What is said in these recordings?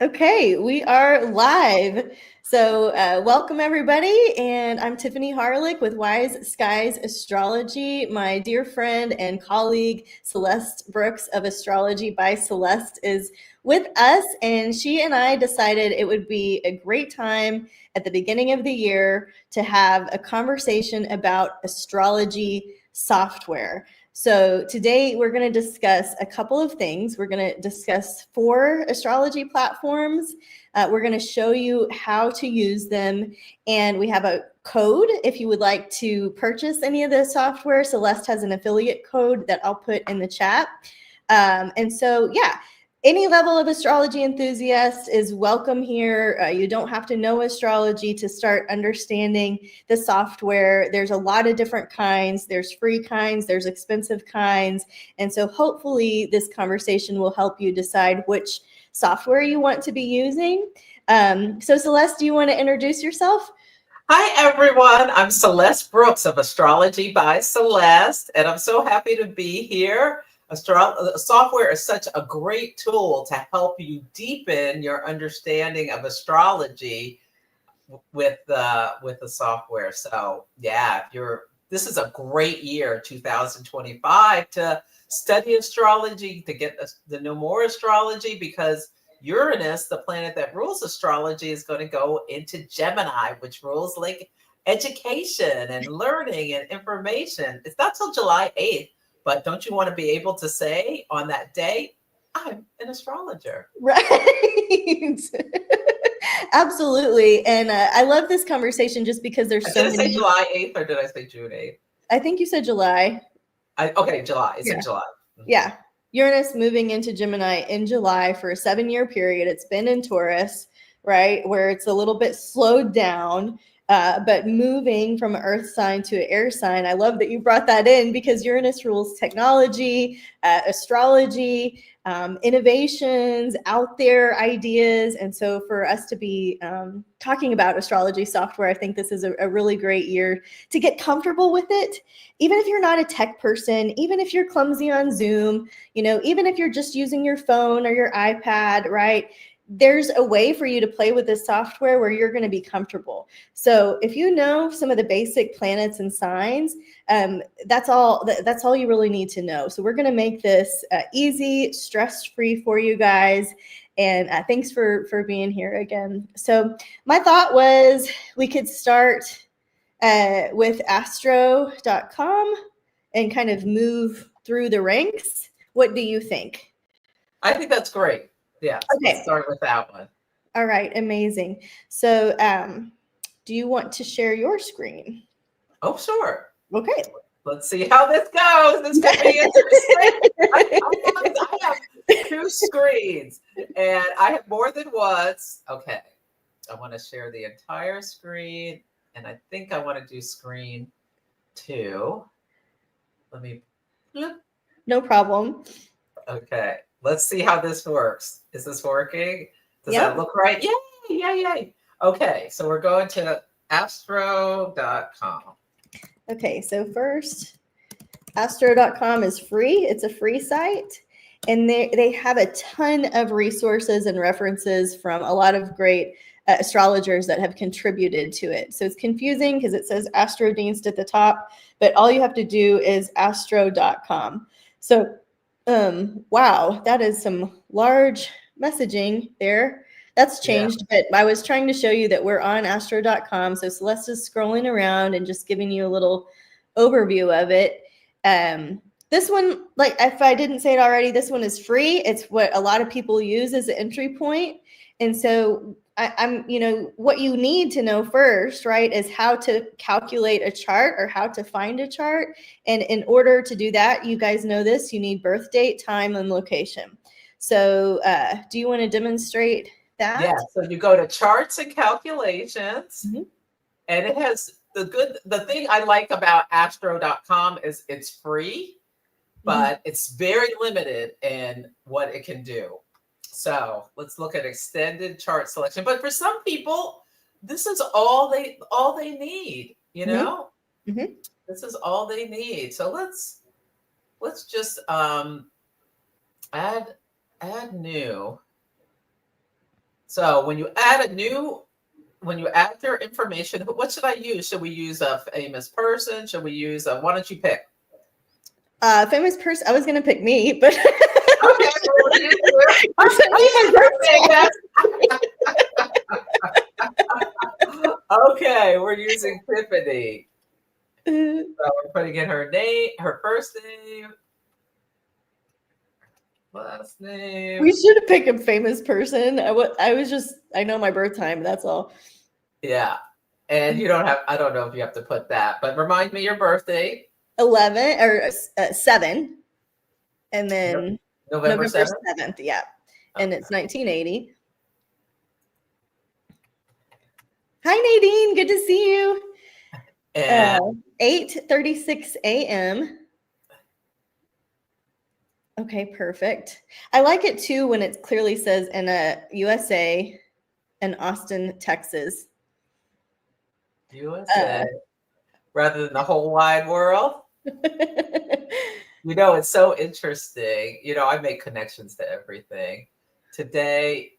Okay, we are live. So, welcome everybody. And I'm Tiffany Harlick with Wise Skies Astrology. My dear friend and colleague Celeste Brooks of Astrology by Celeste is with us. And she and I decided it would be a great time at the beginning of the year to have a conversation about astrology software. So today we're going to discuss a couple of things. We're going to discuss 4 astrology platforms. We're going to show you how to use them. And we have a code if you would like to purchase any of the software. Celeste has an affiliate code that I'll put in the chat. Yeah, any level of astrology enthusiast is welcome here. You don't have to know astrology to start understanding the software. There's a lot of different kinds. There's free kinds, there's expensive kinds. And so hopefully this conversation will help you decide which software you want to be using. So Celeste, do you want to introduce yourself? Hi, everyone. I'm Celeste Brooks of Astrology by Celeste, and I'm so happy to be here. Software is such a great tool to help you deepen your understanding of astrology with the software. So, yeah, this is a great year, 2025, to study astrology, to get to know more astrology, because Uranus, the planet that rules astrology, is going to go into Gemini, which rules like education and learning and information. It's not till July 8th, but don't you want to be able to say on that day, I'm an astrologer? Right. Absolutely. And I love this conversation just because there's so many. Did I say July 8th or did I say June 8th? I think you said July. Okay, July. It's in July. Yeah. Uranus moving into Gemini in July for a 7-year period. It's been in Taurus, right, where it's a little bit slowed down, but moving from an earth sign to an air sign. I love that you brought that in because Uranus rules technology, astrology, innovations, out there ideas. And so for us to be talking about astrology software, I think this is a really great year to get comfortable with it. Even if you're not a tech person, even if you're clumsy on Zoom, even if you're just using your phone or your iPad, right? There's a way for you to play with this software where you're going to be comfortable. So if you know some of the basic planets and signs, that's all you really need to know. So we're going to make this easy, stress-free for you guys. And thanks for being here again. So my thought was we could start with astro.com and kind of move through the ranks. What do you think? I think that's great. Yeah, okay. Let's start with that one. All right, amazing. So do you want to share your screen? Oh, sure. Okay. Let's see how this goes. This could be interesting. I have 2 screens, and I have more than once. Okay. I want to share the entire screen, and I think I want to do screen 2. Let me. No problem. Okay. Let's see how this works. Is this working? Does that look right? Yay, yay, yay. Okay, so we're going to astro.com. Okay, so first, astro.com is free. It's a free site. And they have a ton of resources and references from a lot of great astrologers that have contributed to it. So it's confusing because it says AstroDienst at the top, but all you have to do is astro.com. So, wow, that is some large messaging there. That's changed, but I was trying to show you that we're on astro.com. So Celeste is scrolling around and just giving you a little overview of it. This one, like if I didn't say it already, this one is free. It's what a lot of people use as an entry point. And so I'm, what you need to know first, right, is how to calculate a chart or how to find a chart. And in order to do that, you guys know this, you need birth date, time, and location. So do you want to demonstrate that? Yeah, so you go to charts and calculations, and it has the thing I like about astro.com is it's free, but it's very limited in what it can do. So let's look at extended chart selection. But for some people, this is all they need, This is all they need. So let's just add new. So when you add their information, what should I use? Should we use a famous person? Should we use why don't you pick? Famous person. I was gonna pick me, but Okay, well, okay, we're using Tiffany. So we're putting in her name, her first name, last name. We should have picked a famous person. I know my birth time. That's all. Yeah. And you don't have, I don't know if you have to put that, but remind me your birthday. 11 or 7. And then November 7th. 7th. Yeah. And it's 1980. Hi, Nadine. Good to see you. And 8:36 a.m. Okay, perfect. I like it too when it clearly says in USA and Austin, Texas. USA, rather than the whole wide world. It's so interesting. I make connections to everything. Today,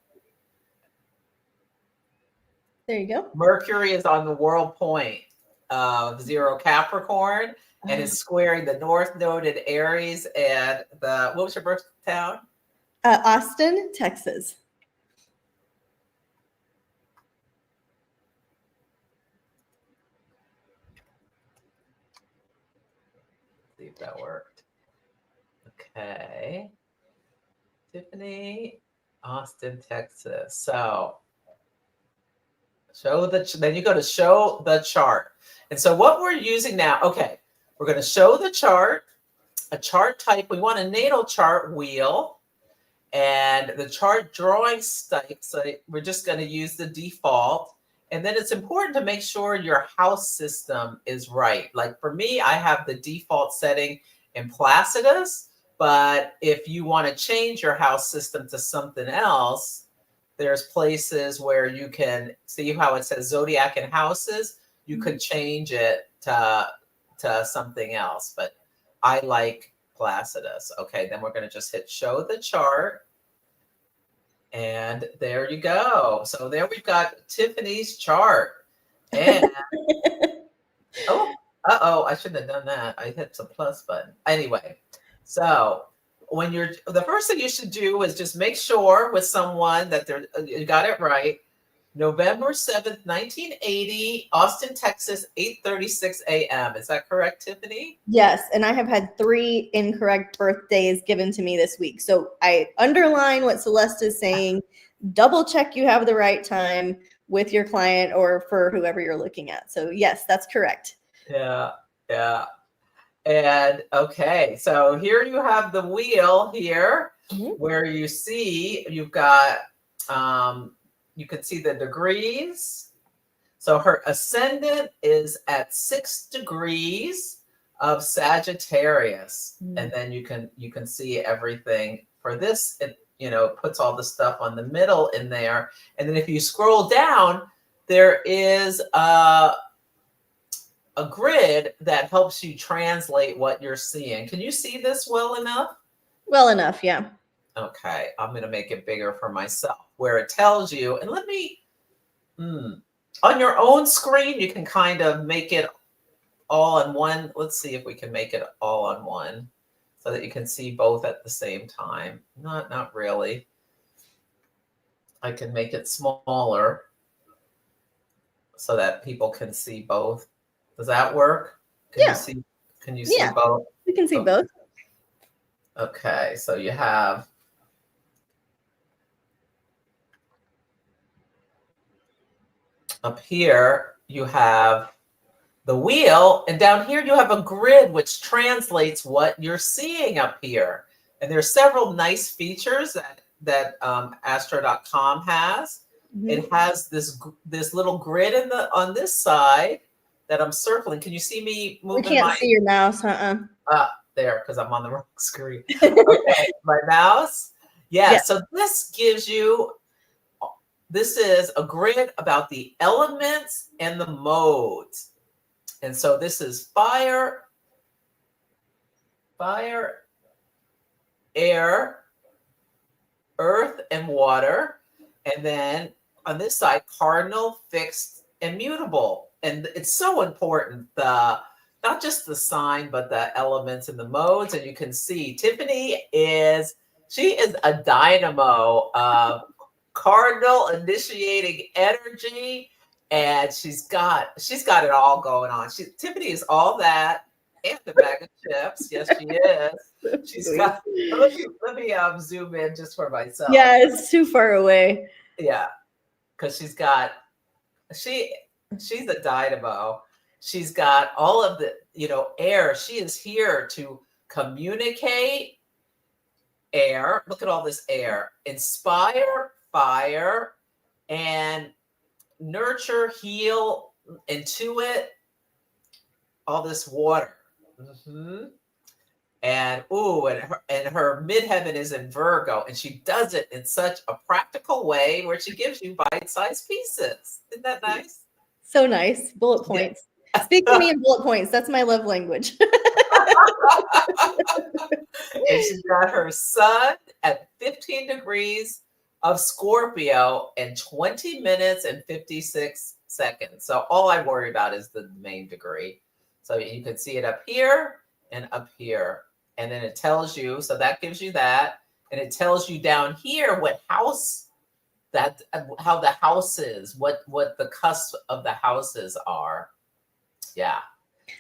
there you go. Mercury is on the world point of 0 Capricorn and is squaring the North Node in Aries and what was your birth town? Austin, Texas. See if that worked. Okay. Tiffany, Austin, Texas. So then you go to show the chart. And so what we're using now, okay, we're going to show the chart, a chart type. We want a natal chart wheel and the chart drawing type. So we're just going to use the default. And then it's important to make sure your house system is right. Like for me, I have the default setting in Placidus, but if you want to change your house system to something else, there's places where you can see how it says zodiac and houses. You could change it to something else, but I like Placidus. Okay, then we're going to just hit show the chart. And there you go. So there we've got Tiffany's chart. And I shouldn't have done that. I hit the plus button. Anyway, so the first thing you should do is just make sure with someone that you got it right. November 7th, 1980, Austin, Texas, 8:36 a.m. Is that correct, Tiffany? Yes, and I have had 3 incorrect birthdays given to me this week. So I underline what Celeste is saying. Double check you have the right time with your client or for whoever you're looking at. So yes, that's correct. Yeah. And okay, so here you have the wheel here where you see you've got you can see the degrees. So her ascendant is at 6 degrees of Sagittarius. And then you can see everything for this. It puts all the stuff on the middle in there. And then if you scroll down, there is a grid that helps you translate what you're seeing. Can you see this well enough? Well enough, yeah. Okay, I'm going to make it bigger for myself where it tells you, and let me, on your own screen, you can kind of make it all in one. Let's see if we can make it all on one so that you can see both at the same time. Not really. I can make it smaller so that people can see both. Does that work? Can you see both? We can see both. Okay, so you have up here, you have the wheel, and down here you have a grid which translates what you're seeing up here. And there's several nice features that astro.com has. It has this little grid on this side that I'm circling. Can you see me moving? We can't see your mouse, there, because I'm on the wrong screen. Okay, my mouse. Yeah, so this gives you, this is a grid about the elements and the modes. And so this is fire, air, earth, and water. And then on this side, cardinal, fixed, and mutable. And it's so important, not just the sign, but the elements and the modes. And you can see she is a dynamo of cardinal initiating energy. And she's got it all going on. Tiffany is all that and the bag of chips. Yes, she is. She's got. Let me zoom in just for myself. Yeah, it's too far away. Yeah, because she's a dynamo. She's got all of the air. She is here to communicate. Air. Look at all this air. Inspire, fire, and nurture, heal, intuit, all this water. Mm-hmm. And her midheaven is in Virgo, and she does it in such a practical way where she gives you bite-sized pieces. Isn't that nice? So nice. Bullet points. Yeah. Speak to me in bullet points. That's my love language. And she's got her sun at 15 degrees of Scorpio in 20 minutes and 56 seconds. So all I worry about is the main degree. So you can see it up here and up here. And then it tells you, so that gives you that. And it tells you down here what house how the house is, what the cusp of the houses are. Yeah.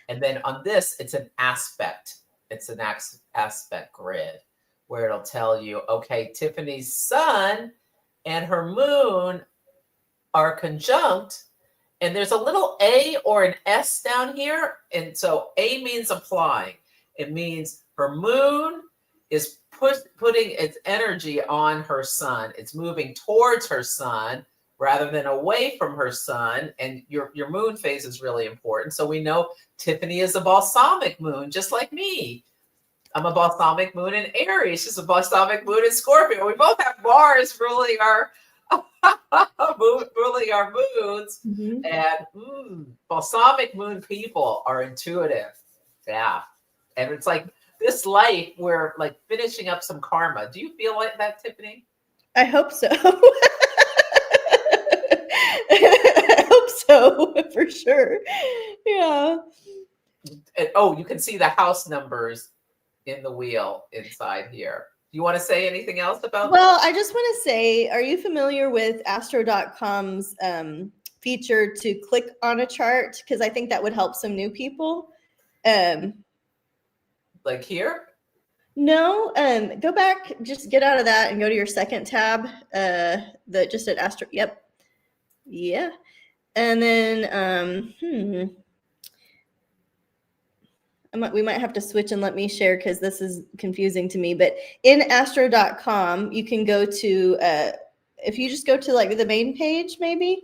And then on this, it's an aspect. It's an aspect grid where it'll tell you, okay, Tiffany's sun and her moon are conjunct. And there's a little A or an S down here. And so A means applying. It means her moon is putting its energy on her sun. It's moving towards her sun rather than away from her sun. And your moon phase is really important. So we know Tiffany is a balsamic moon, just like me. I'm a balsamic moon in Aries. She's a balsamic moon in Scorpio. We both have Mars ruling our moons. Mm-hmm. And balsamic moon people are intuitive. Yeah. And it's like this life, we're like finishing up some karma. Do you feel like that, Tiffany? I hope so. I hope so, for sure. Yeah. And, you can see the house numbers in the wheel inside here. Do you want to say anything else about that? I just want to say, are you familiar with astro.com's feature to click on a chart? Because I think that would help some new people. Like here? No, go back, just get out of that and go to your second tab. Just at Astro. Yep. Yeah. And then, we might have to switch and let me share because this is confusing to me. But in astro.com, you can go to, if you just go to like the main page, maybe.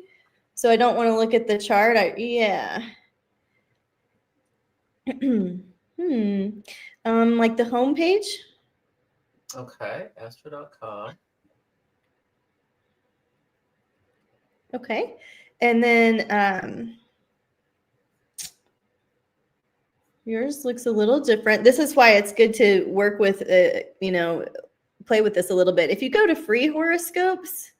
So I don't want to look at the chart. Yeah. Like the home page. Okay, astro.com. Okay. And then yours looks a little different. This is why it's good to work with, play with this a little bit. If you go to free horoscopes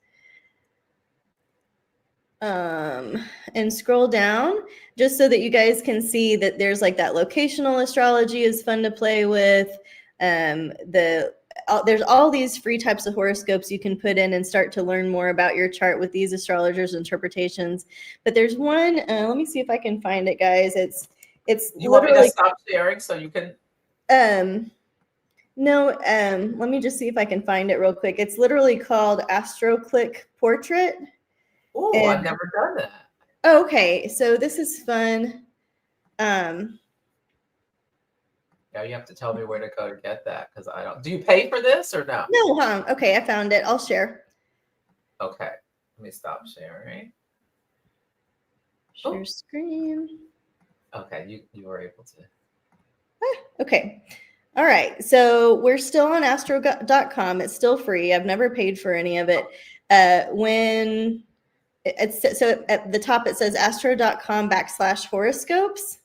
and scroll down, just so that you guys can see that there's like that locational astrology is fun to play with. There's all these free types of horoscopes you can put in and start to learn more about your chart with these astrologers' interpretations. But there's one, let me see if I can find it, guys. It's you want me to stop sharing so you can? No, let me just see if I can find it real quick. It's literally called Astro-Click Portrait. Oh, I've never done that. Okay, so this is fun. Yeah, you have to tell me where to go to get that because I don't. Do you pay for this or no? No, okay, I found it. I'll share. Okay, let me stop sharing. Share screen. Okay, you were able to. Okay. All right. So we're still on astro.com. It's still free. I've never paid for any of it. When so at the top, it says astro.com/horoscopes.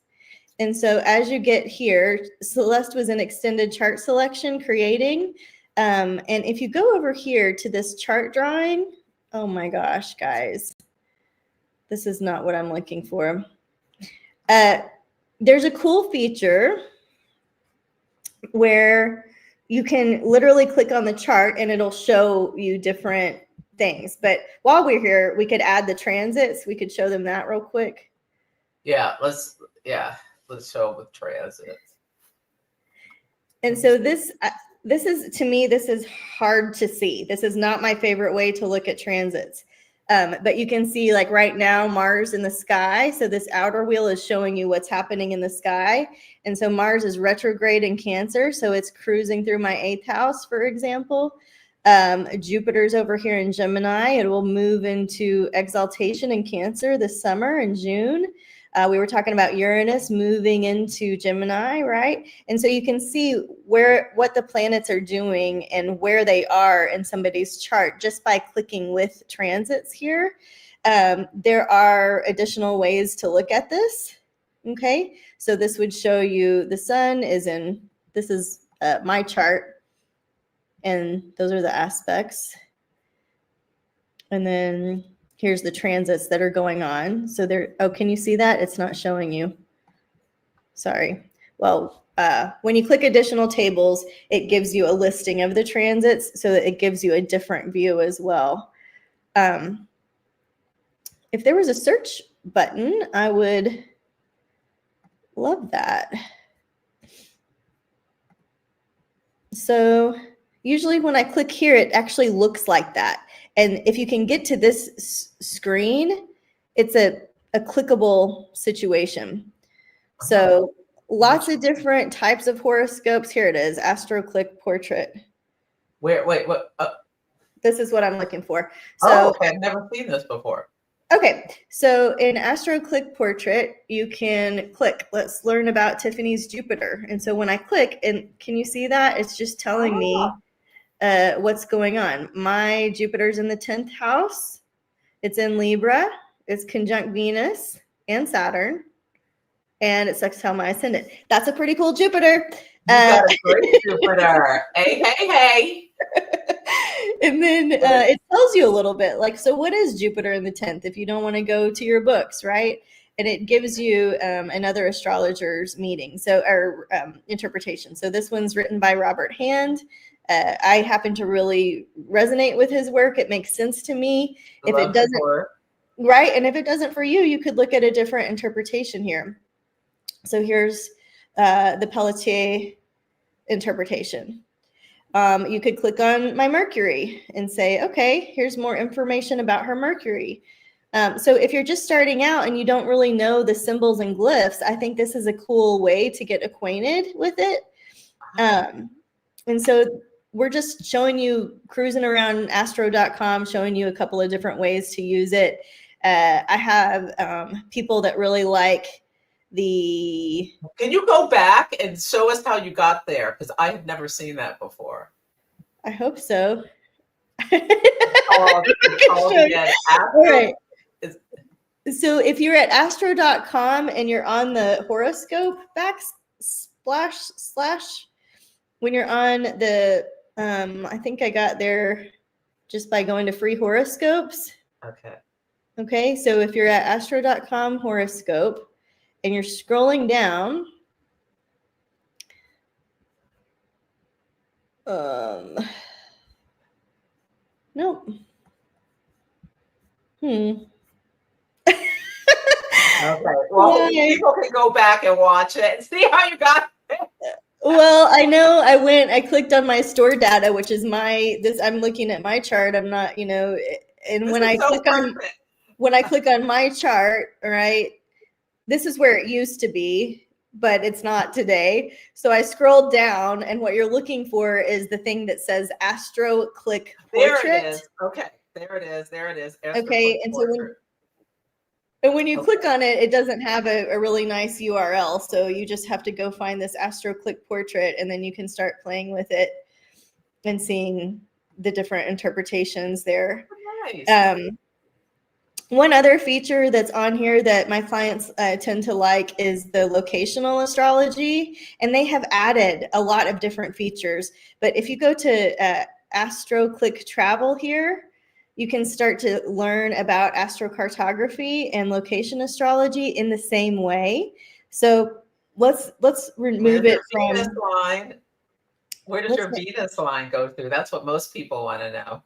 And so as you get here, Celeste was in extended chart selection creating. And if you go over here to this chart drawing, Oh my gosh, guys. This is not what I'm looking for. There's a cool feature where you can literally click on the chart and it'll show you different things. But while we're here, we could add the transits. We could show them that real quick. Yeah, let's show with transits. And so this is, to me, this is hard to see. This is not my favorite way to look at transits. But you can see, like right now, Mars in the sky. So this outer wheel is showing you what's happening in the sky. And so Mars is retrograde in Cancer. So it's cruising through my 8th house, for example. Jupiter's over here in Gemini. It will move into exaltation in Cancer this summer in June. We were talking about Uranus moving into Gemini, right? And so you can see what the planets are doing and where they are in somebody's chart just by clicking with transits here. There are additional ways to look at this, okay? So this would show you the sun is in, this is my chart, and those are the aspects. And then here's the transits that are going on. So there, oh, can you see that? It's not showing you. Sorry. Well, when you click additional tables, it gives you a listing of the transits so that it gives you a different view as well. If there was a search button, I would love that. So usually when I click here, it actually looks like that. And if you can get to this screen, it's a clickable situation. So lots of different types of horoscopes. Here it is, Astro Click Portrait. Wait, what? This is what I'm looking for. So, okay, I've never seen this before. Okay, so in Astro Click Portrait, you can click, let's learn about Tiffany's Jupiter. And so when I click, and can you see that? It's just telling me what's going on. My Jupiter's in the 10th house. It's in Libra. It's conjunct Venus and Saturn. And it sextile my ascendant. That's a pretty cool Jupiter. You got a great Jupiter. Hey. And then it tells you a little bit, like, so what is Jupiter in the 10th if you don't want to go to your books, right? And it gives you another astrologer's meeting, or interpretation. So this one's written by Robert Hand. I happen to really resonate with his work. It makes sense to me. If it doesn't, right? And if it doesn't for you, you could look at a different interpretation here. So here's the Pelletier interpretation. You could click on my Mercury and say, okay, here's more information about her Mercury. So if you're just starting out and you don't really know the symbols and glyphs, I think this is a cool way to get acquainted with it. And so we're just showing you, cruising around astro.com, showing you a couple of different ways to use it. I have people that really like the... Can you go back and show us how you got there? Because I have never seen that before. I hope so. All right. So if you're at astro.com and you're on the horoscope / when you're on the, I think I got there just by going to free horoscopes. Okay. So if you're at astro.com horoscope and you're scrolling down, nope. Okay. Well, people can go back and watch it and see how you got it. Well, I know I clicked on my store data, which is I'm looking at my chart. I'm not, and when I click on my chart, right, this is where it used to be, but it's not today. So I scrolled down, and what you're looking for is the thing that says Astro Click Portrait. There it is. Okay. There it is. Astro okay. And so when you click on it, it doesn't have a really nice URL. So you just have to go find this Astro Click Portrait, and then you can start playing with it and seeing the different interpretations there. Nice. One other feature that's on here that my clients tend to like is the locational astrology, and they have added a lot of different features. But if you go to Astro Click Travel here, you can start to learn about astrocartography and location astrology in the same way. So let's remove it from Venus line. Where does your Venus line go through? That's what most people want to know.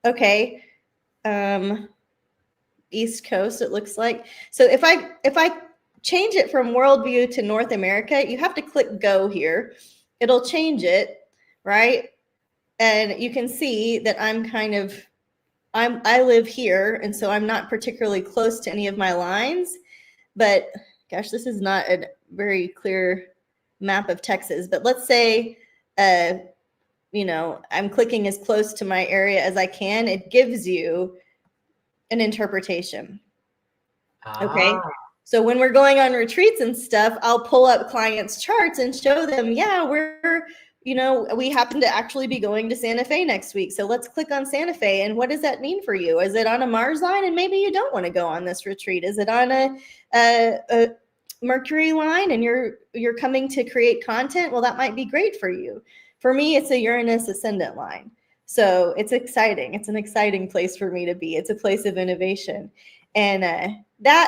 Okay. East Coast, it looks like. So if I change it from worldview to North America, you have to click go here. It'll change it, right? And you can see that I live here, and so I'm not particularly close to any of my lines. But gosh, this is not a very clear map of Texas. But let's say, you know, I'm clicking as close to my area as I can. It gives you an interpretation. Okay. So when we're going on retreats and stuff, I'll pull up clients' charts and show them, yeah, we happen to actually be going to Santa Fe next week. So let's click on Santa Fe. And what does that mean for you? Is it on a Mars line? And maybe you don't want to go on this retreat. Is it on a Mercury line and you're coming to create content? Well, that might be great for you. For me, it's a Uranus ascendant line. So it's exciting. It's an exciting place for me to be. It's a place of innovation. And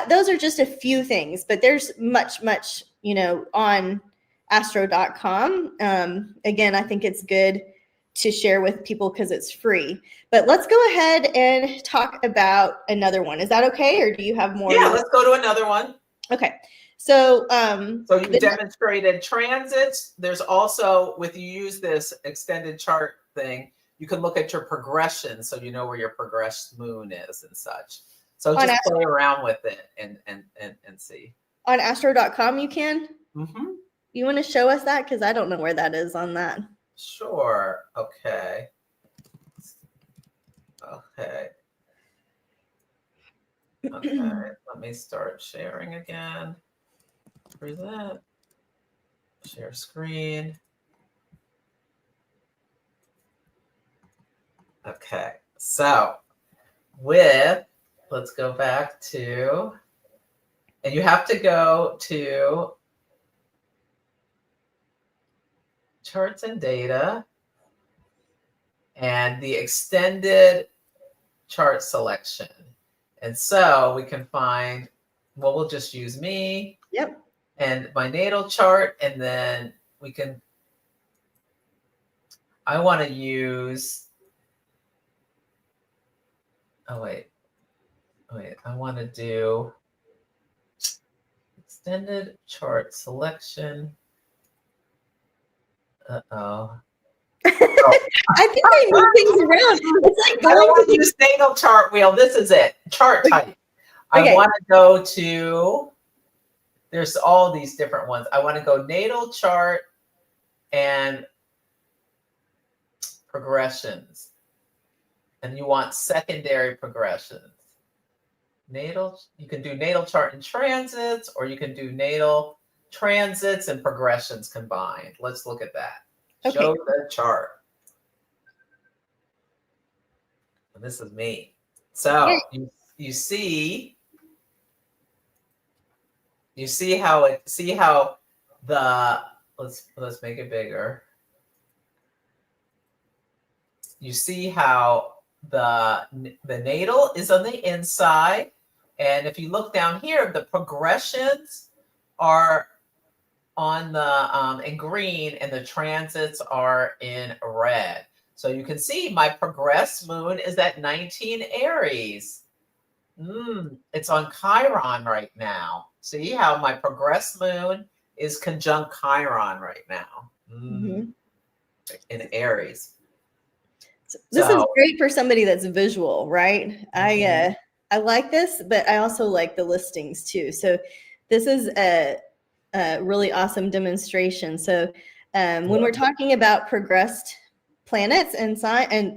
those are just a few things, but there's much, on astro.com. Again, I think it's good to share with people because it's free. But let's go ahead and talk about another one. Is that okay? Or do you have more? Yeah, let's go to another one. Okay. So, you demonstrated transits. There's also, with you use this extended chart thing, you can look at your progression so you know where your progressed moon is and such. So just play around with it and see. On astro.com you can? Mm-hmm. You want to show us that? Because I don't know where that is on that. Sure. Okay. Let me start sharing again. Present. Share screen. Okay. So let's go back to, and you have to go to charts and data and the extended chart selection. And so we can find, well, we'll just use me. Yep. And my natal chart, and then I want to use, I want to do extended chart selection. Uh-oh. I think they move things around. It's like I don't want to use natal chart wheel. This is it. Chart type. Okay. I want to go to, there's all these different ones. I want to go natal chart and progressions. And you want secondary progressions. You can do natal chart and transits, or you can do natal transits and progressions combined. Let's look at that. Okay. Show the chart. And this is me. So you see how the, let's make it bigger. You see how the natal is on the inside. And if you look down here, the progressions are on the in green and the transits are in red. So you can see my progressed moon is at 19 Aries. It's on Chiron right now. See how my progressed moon is conjunct Chiron right now. In Aries. This is great for somebody that's visual, right? I like this, but I also like the listings too. So this is a really awesome demonstration. So when we're talking about progressed planets and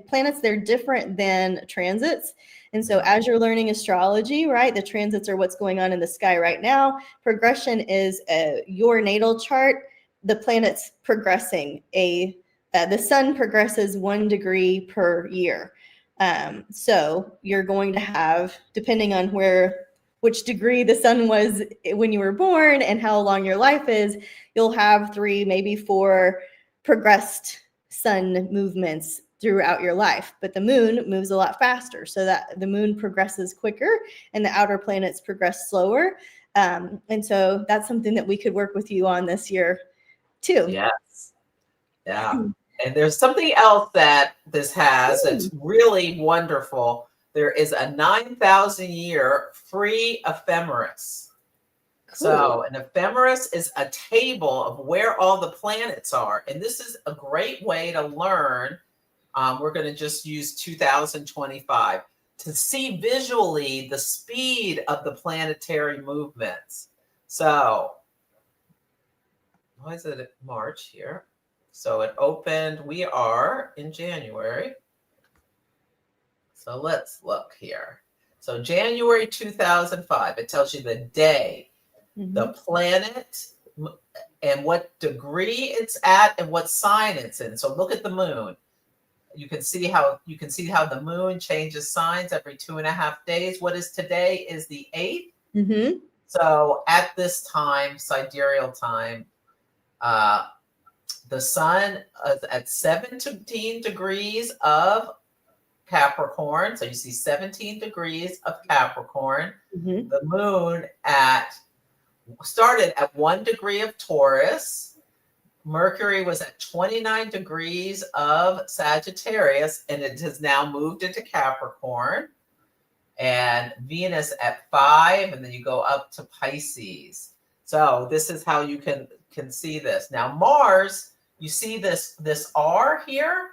planets, they're different than transits. And so as you're learning astrology, right, the transits are what's going on in the sky right now. Progression is your natal chart, the planets progressing. The sun progresses 1 degree per year. So you're going to have, depending on which degree the sun was when you were born and how long your life is, you'll have 3, maybe 4 progressed sun movements throughout your life. But the moon moves a lot faster, so that the moon progresses quicker and the outer planets progress slower. And so that's something that we could work with you on this year too. Yes. Yeah. And there's something else that this has that's really wonderful. There is a 9,000 year free ephemeris. Cool. So an ephemeris is a table of where all the planets are. And this is a great way to learn. We're going to just use 2025 to see visually the speed of the planetary movements. So why is it March here? So it opened, we are in January. So let's look here. So January 2005, it tells you the day, the planet, and what degree it's at and what sign it's in. So look at the moon. You can see how the moon changes signs every 2.5 days. What is today is the 8th. So at this time, sidereal time, the sun is at 17 degrees of Capricorn. So you see 17 degrees of Capricorn. The moon started at 1 degree of Taurus. Mercury was at 29 degrees of Sagittarius, and it has now moved into Capricorn. And Venus at 5, and then you go up to Pisces. So this is how you can see this. Now Mars, you see this R here?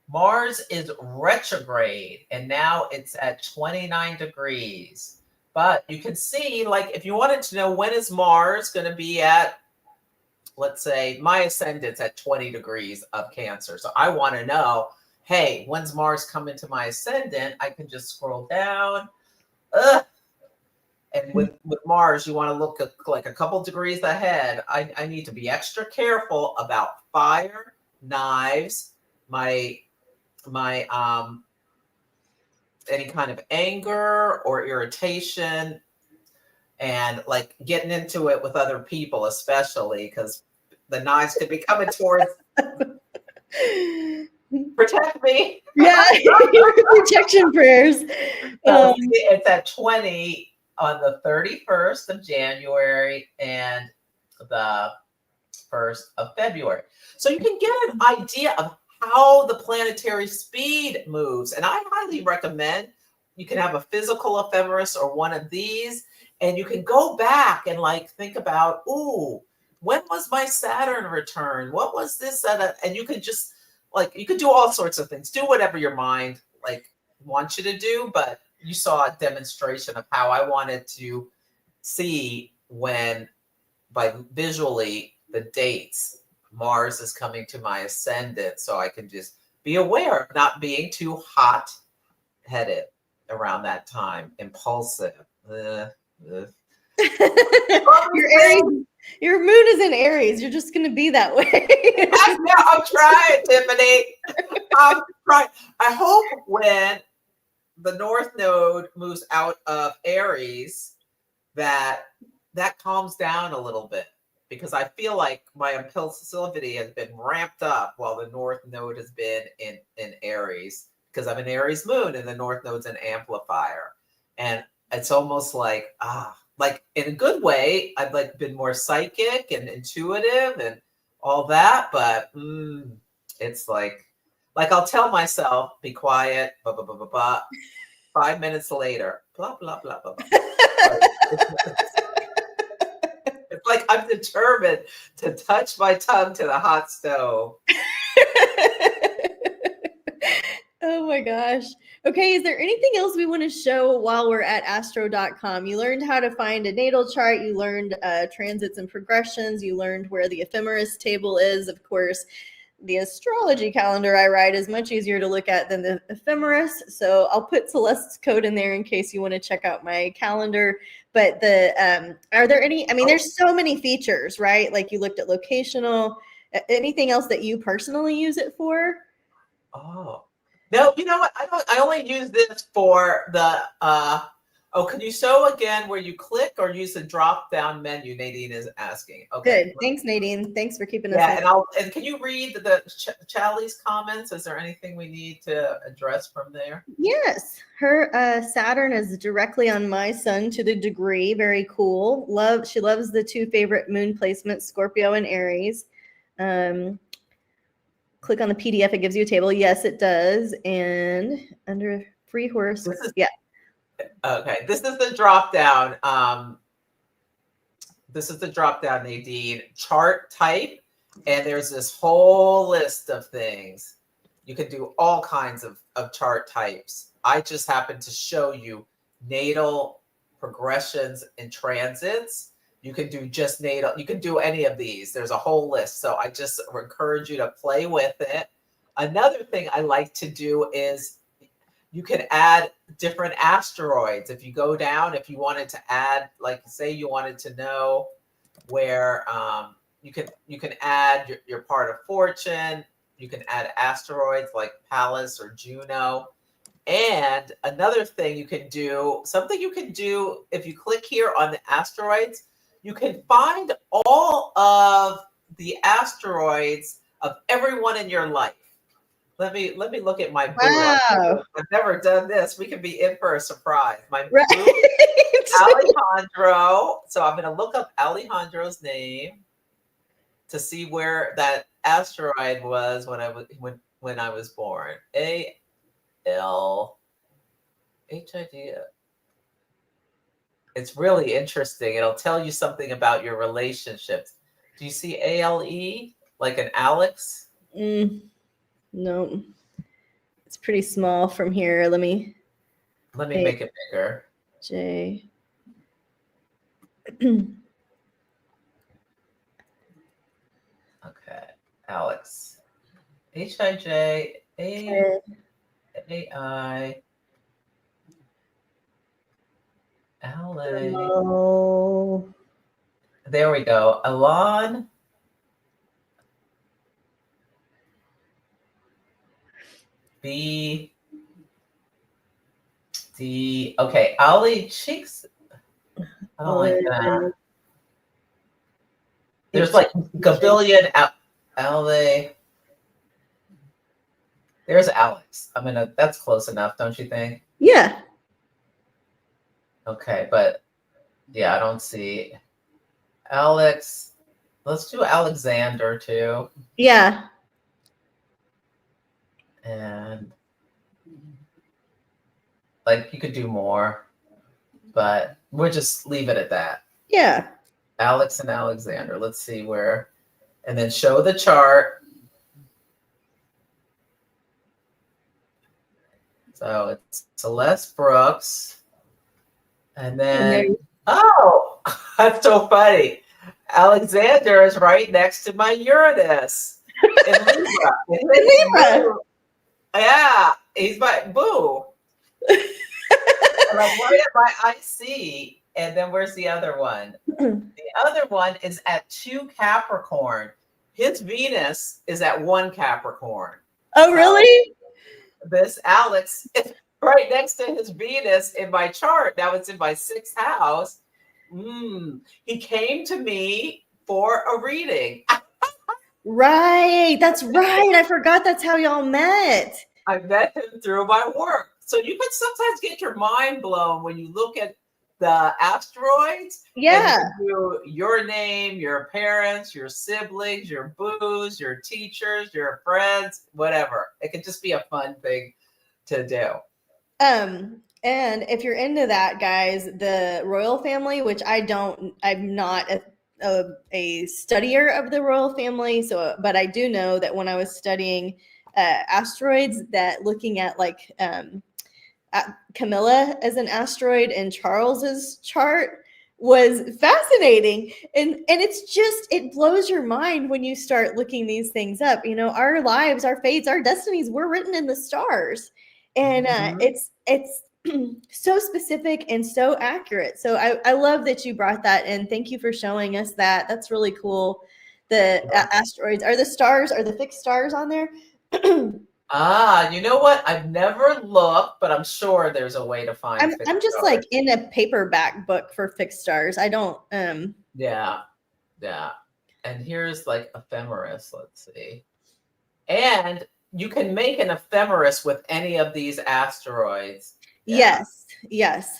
Mars is retrograde, and now it's at 29 degrees. But you can see, like, if you wanted to know when is Mars going to be at, let's say my ascendant's at 20 degrees of Cancer. So I want to know, hey, when's Mars coming to my ascendant? I can just scroll down. And with Mars, you want to look at like a couple degrees ahead. I need to be extra careful about fire, knives, my any kind of anger or irritation, and like getting into it with other people, especially because the knives could be coming towards protect me. Yeah, protection prayers. It's at 20 on the 31st of January and the 1st of February. So you can get an idea of how the planetary speed moves. And I highly recommend you can have a physical ephemeris or one of these, and you can go back and like think about, ooh, when was my Saturn return? What was this? And you could just like, you could do all sorts of things. Do whatever your mind like wants you to do. But you saw a demonstration of how I wanted to see when, by visually, the dates Mars is coming to my ascendant, so I can just be aware of not being too hot-headed around that time, impulsive. Your Aries, your moon is in Aries. You're just going to be that way. I know, I'm trying, Tiffany. I'm trying. I hope when the North Node moves out of Aries, that calms down a little bit. Because I feel like my impulsivity has been ramped up while the North Node has been in Aries, because I'm an Aries moon and the North Node's an amplifier. And it's almost like, like in a good way, I've like been more psychic and intuitive and all that. But it's like I'll tell myself, be quiet, blah, blah, blah, blah, blah. 5 minutes later, blah, blah, blah, blah, blah. It's like I'm determined to touch my tongue to the hot stove. Oh my gosh. Okay, is there anything else we want to show while we're at astro.com? You learned how to find a natal chart. You learned transits and progressions. You learned where the ephemeris table is. Of course, the astrology calendar I write is much easier to look at than the ephemeris. So I'll put Celeste's code in there in case you want to check out my calendar. But are there any, I mean, there's so many features, right? Like you looked at locational, anything else that you personally use it for? Oh, no, you know what? I only use this for the Oh, can you show again where you click or use the drop down menu? Nadine is asking. Okay. Good. Thanks, Nadine. Thanks for keeping us Yeah, in. and can you read the Charlie's comments? Is there anything we need to address from there? Yes, her Saturn is directly on my sun to the degree. Very cool. She loves the two favorite moon placements, Scorpio and Aries. Click on the PDF, it gives you a table. Yes, it does. And under free horse, yeah. Okay, this is the drop down. This is the drop down, Nadine. Chart type, and there's this whole list of things. You can do all kinds of chart types. I just happen to show you natal progressions and transits. You can do just natal. You can do any of these. There's a whole list. So I just encourage you to play with it. Another thing I like to do is you can add different asteroids. If you go down, if you wanted to add, like say you wanted to know where you can add your part of fortune. You can add asteroids like Pallas or Juno. And another thing you can do, something you can do if you click here on the asteroids, you can find all of the asteroids of everyone in your life. Let me look at my boo. Wow. I've never done this. We could be in for a surprise. My right. boo, Alejandro. So I'm going to look up Alejandro's name to see where that asteroid was when I was born. ALHID. It's really interesting. It'll tell you something about your relationships. Do you see ALE like an Alex? No, it's pretty small from here. Let me make it bigger. J. Okay, Alex. HIJ AI LA. Oh. There we go. Alon. B. D. Okay, Ali Cheeks. I don't like that. There's like gabillion LA. There's Alex. That's close enough, don't you think? Yeah. Okay, but yeah, I don't see Alex. Let's do Alexander too. Yeah. And like you could do more, but we'll just leave it at that. Yeah. Alex and Alexander. Let's see where, and then show the chart. So it's Celeste Brooks. And then, oh, that's so funny. Alexander is right next to my Uranus in Libra. In Libra. Yeah, he's my boo. I'm right at my IC. And then where's the other one? The other one is at 2 Capricorn. His Venus is at 1 Capricorn. Oh, really? This Alex is right next to his Venus in my chart. Now it's in my 6th house. He came to me for a reading. Right. That's right. I forgot that's how y'all met. I met him through my work. So you can sometimes get your mind blown when you look at the asteroids. Yeah. And you do your name, your parents, your siblings, your boos, your teachers, your friends, whatever. It can just be a fun thing to do. And if you're into that, guys, the royal family, which I'm not a studier of the royal family. So, but I do know that when I was studying asteroids, that looking at like Camilla as an asteroid in Charles's chart was fascinating. And it blows your mind when you start looking these things up. You know, our lives, our fates, our destinies were written in the stars. And it's so specific and so accurate. So I love that you brought that in. Thank you for showing us that. That's really cool. The asteroids are the stars, are the fixed stars on there? You know what? I've never looked, but I'm sure there's a way to find fixed I'm just like stars. in a paperback book for fixed stars. I don't Yeah, yeah. And here's like ephemeris. Let's see. And you can make an ephemeris with any of these asteroids. Yeah, yes, yes.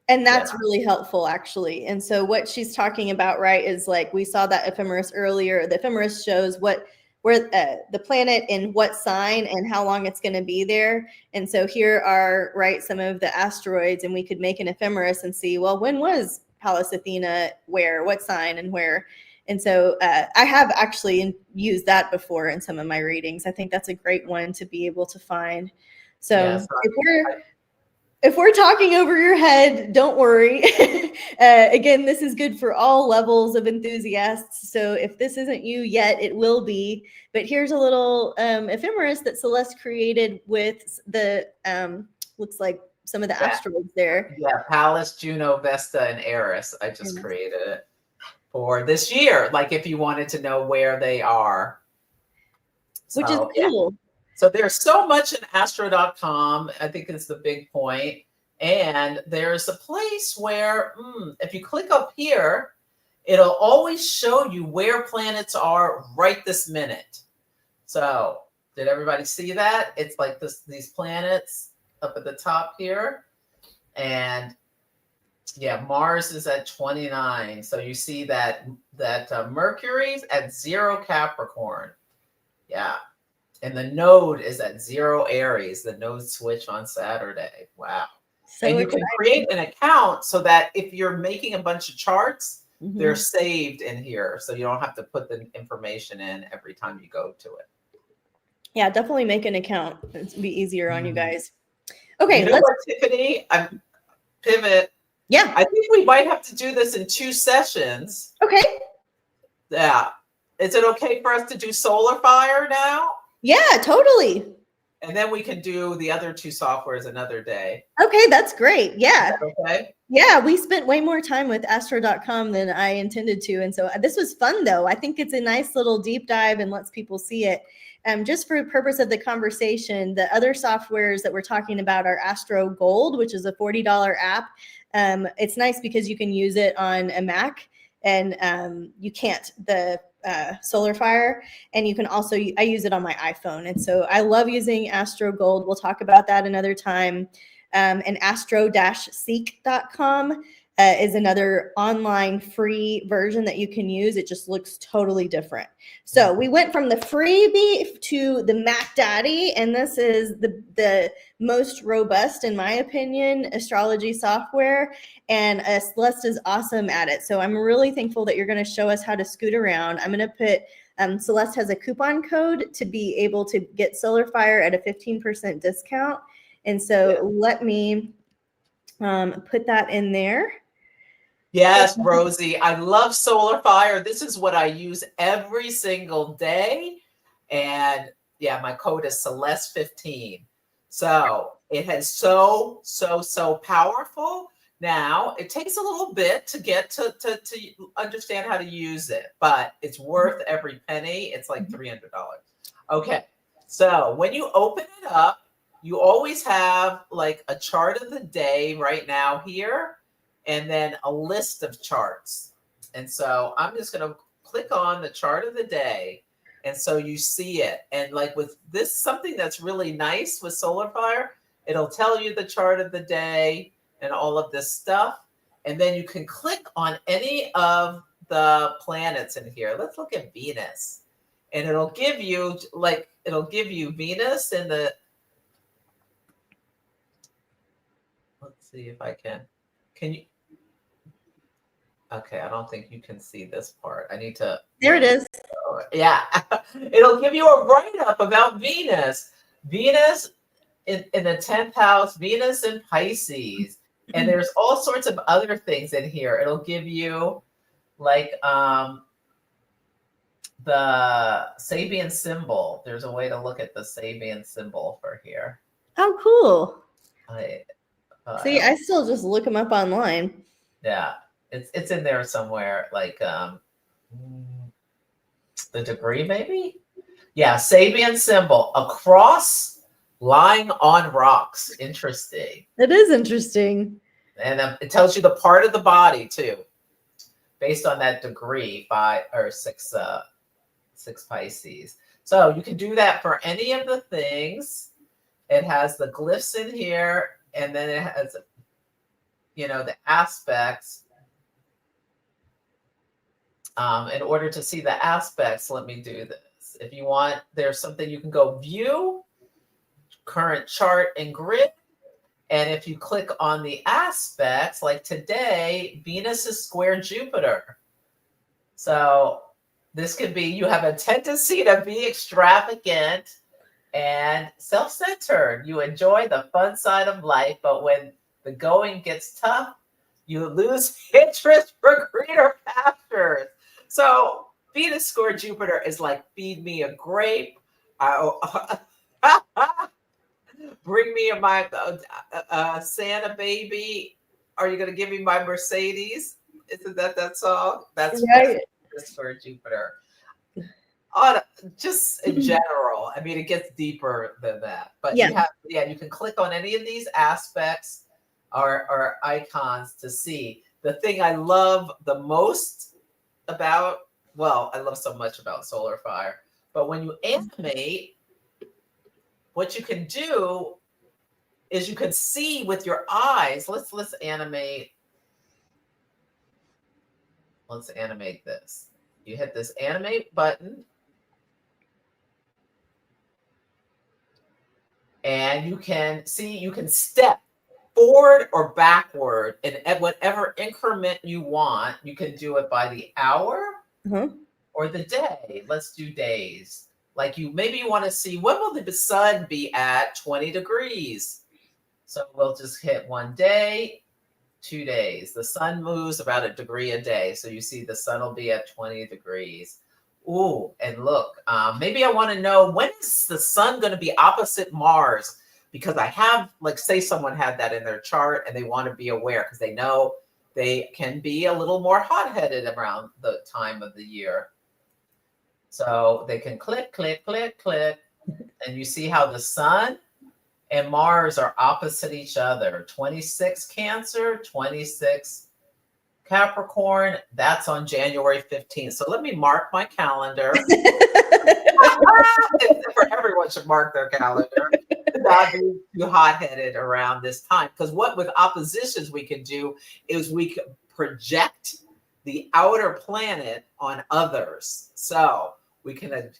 And yeah, that's really helpful, actually. And so, what she's talking about, right, is like we saw that ephemeris earlier. The ephemeris shows where the planet in what sign and how long it's going to be there. And so, here are right some of the asteroids, and we could make an ephemeris and see, well, when was Pallas Athena where, what sign, and where. And so, I have actually used that before in some of my readings. I think that's a great one to be able to find. yeah. So, So if we're talking over your head, don't worry. Again, this is good for all levels of enthusiasts. So if this isn't you yet, it will be. But here's a little ephemeris that Celeste created with the, looks like some of the that, asteroids there. yeah, Pallas, Juno, Vesta, and Eris. I just And created it for this year. Like if you wanted to know where they are. which is So yeah. cool. So there's so much in astro.com. I think is the big point. And there's a place where if you click up here, it'll always show you where planets are right this minute. So did everybody see that? It's like these planets up at the top here. And yeah, Mars is at 29. So you see that Mercury's at 0 Capricorn. Yeah. And the node is at 0 Aries. The node switch on Saturday. Wow. So And you exciting. can create an account so that if you're making a bunch of charts, Mm-hmm. they're saved in here. So you don't have to put the information in every time you go to it. Yeah, definitely make an account. It'll be easier on you guys. Okay, you know let's what, Tiffany? I'm pivot. Yeah. I think we might have to do this in 2 sessions. Okay. Yeah. Is it okay for us to do Solar Fire now? Yeah, totally. And then we can do the other 2 softwares another day. Okay, that's great. Yeah. Okay. Yeah, we spent way more time with astro.com than I intended to. And so this was fun, though. I think it's a nice little deep dive and lets people see it. Just for the purpose of the conversation, the other softwares that we're talking about are astrogold, which is a $40 app. It's nice because you can use it on a Mac and you can't the Solare Fire. And you can also, I use it on my iPhone. And so I love using astrogold. We'll talk about that another time. And astro-seek.com is another online free version that you can use. It just looks totally different. So we went from the freebie to the Mac Daddy, and this is the most robust, in my opinion, astrology software. And Celeste is awesome at it. So I'm really thankful that you're going to show us how to scoot around. I'm going to put Celeste has a coupon code to be able to get Solare Fire at a 15% discount. And so let me put that in there. Yes, Rosie, I love Solar Fire. This is what I use every single day. And yeah, my code is Celeste15. So it has so powerful. Now, it takes a little bit to get to understand how to use it, but it's worth every penny. It's like $300. Okay, so when you open it up, you always have like a chart of the day right now here, and then a list of charts. And so I'm just going to click on the chart of the day. And so you see it. And like with this, something that's really nice with Solar Fire, it'll tell you the chart of the day and all of this stuff. And then you can click on any of the planets in here. Let's look at Venus. And it'll give you Venus in the, let's see if I can you, okay, I don't think you can see this part. I need to, there it is. Yeah, it'll give you a write-up about Venus. Venus in the 10th house, Venus in Pisces. And there's all sorts of other things in here. It'll give you like the Sabian symbol. There's a way to look at the Sabian symbol for here. How cool. See, I still just look them up online. Yeah, it's in there somewhere, like the degree maybe. Yeah, Sabian symbol, a cross lying on rocks. Interesting. It is interesting. And it tells you the part of the body too, based on that degree, 5 or 6, 6 Pisces. So you can do that for any of the things. It has the glyphs in here, and then it has, the aspects. In order to see the aspects, let me do this. If you want, there's something you can go view, current chart and grid. And if you click on the aspects, like today, Venus is square Jupiter. So this could be, you have a tendency to be extravagant and self-centered. You enjoy the fun side of life, but when the going gets tough, you lose interest for greener pastures. So Venus square Jupiter is like, feed me a grape. Bring me my Santa baby. Are you going to give me my Mercedes? Isn't that song? That's right. Venus square Jupiter. Just in general, I mean, it gets deeper than that. But Yeah. you can click on any of these aspects or icons to see. The thing I love the most about, I love so much about Solare Fire, but when you animate, what you can do is you can see with your eyes. Let's animate. Let's animate this. You hit this animate button, and you can see, you can step forward or backward in at whatever increment you want. You can do it by the hour or the day. Let's do days. Like maybe you want to see, when will the sun be at 20 degrees? So we'll just hit 1 day, 2 days. The sun moves about a degree a day. So you see the sun will be at 20 degrees. Ooh, and look, maybe I want to know, when is the sun going to be opposite Mars? Because I have, like, say someone had that in their chart and they want to be aware because they know they can be a little more hot-headed around the time of the year. So they can click, click, click, click, and you see how the sun and Mars are opposite each other. 26 Cancer, 26 Capricorn. That's on January 15th. So let me mark my calendar. For everyone should mark their calendar. Not be too hot-headed around this time. Because what with oppositions we can do is we can project the outer planet on others. So we can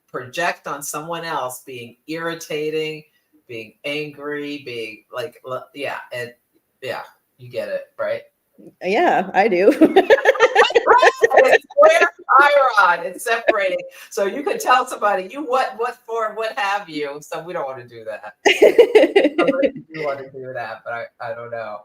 project on someone else being irritating, being angry, being like, you get it, right? Yeah, I do. It's square Chiron. It's separating. So you could tell somebody, what for, what have you. So we don't want to do that. You want to do that, but I don't know.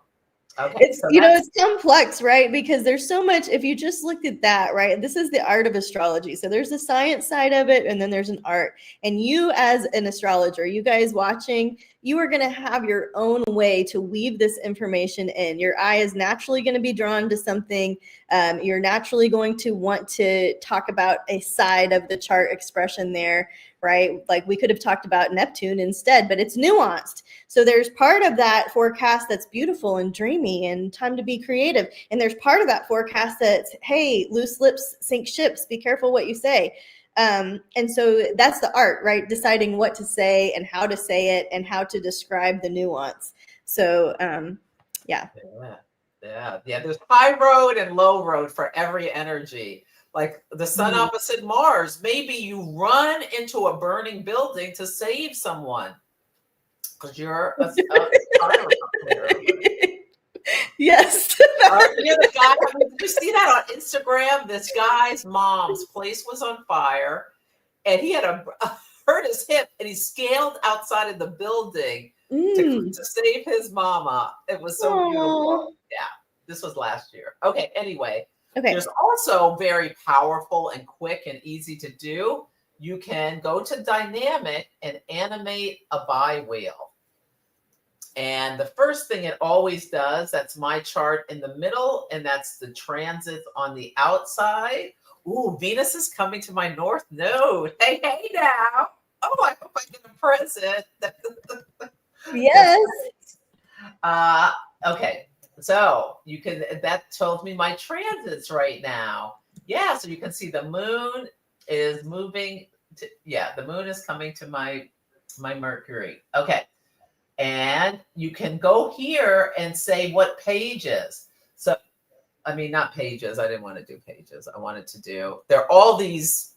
Okay, it's, it's complex, right? Because there's so much, if you just looked at that, right? This is the art of astrology. So there's the science side of it, and then there's an art. And you as an astrologer, you guys watching, you are going to have your own way to weave this information in. Your eye is naturally going to be drawn to something. You're naturally going to want to talk about a side of the chart expression there, right? Like we could have talked about Neptune instead, but it's nuanced. So there's part of that forecast that's beautiful and dreamy and time to be creative. And there's part of that forecast that's, hey, loose lips sink ships. Be careful what you say. And so that's the art, right? Deciding what to say and how to say it and how to describe the nuance. So, yeah. There's high road and low road for every energy. Like the sun opposite Mars, maybe you run into a burning building to save someone because you're a yes. You're the guy. Did you see that on Instagram? This guy's mom's place was on fire, and he had hurt his hip, and he scaled outside of the building to save his mama. It was so beautiful. Yeah, this was last year. Okay, anyway. Okay. There's also very powerful and quick and easy to do. You can go to dynamic and animate a bi-wheel. And the first thing it always does, that's my chart in the middle, and that's the transits on the outside. Ooh, Venus is coming to my north node. Hey, hey now. Oh, I hope I get a present. Yes. Okay. So that tells me my transits right now. Yeah, so you can see the moon is moving the moon is coming to my Mercury. Okay. And you can go here and say what pages. So, I mean, not pages. I didn't want to do pages. I wanted to do, there are all these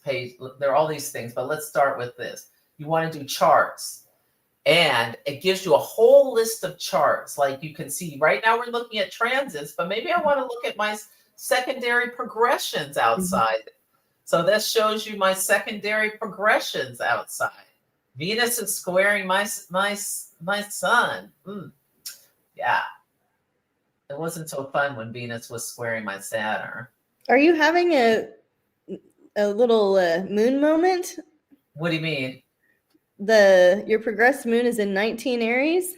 things, but let's start with this. You want to do charts. And it gives you a whole list of charts. Like you can see right now we're looking at transits, but maybe I want to look at my secondary progressions outside. So this shows you my secondary progressions outside. Venus is squaring my sun. Yeah. It wasn't so fun when Venus was squaring my Saturn. Are you having a little moon moment? What do you mean? Your progressed moon is in 19 Aries?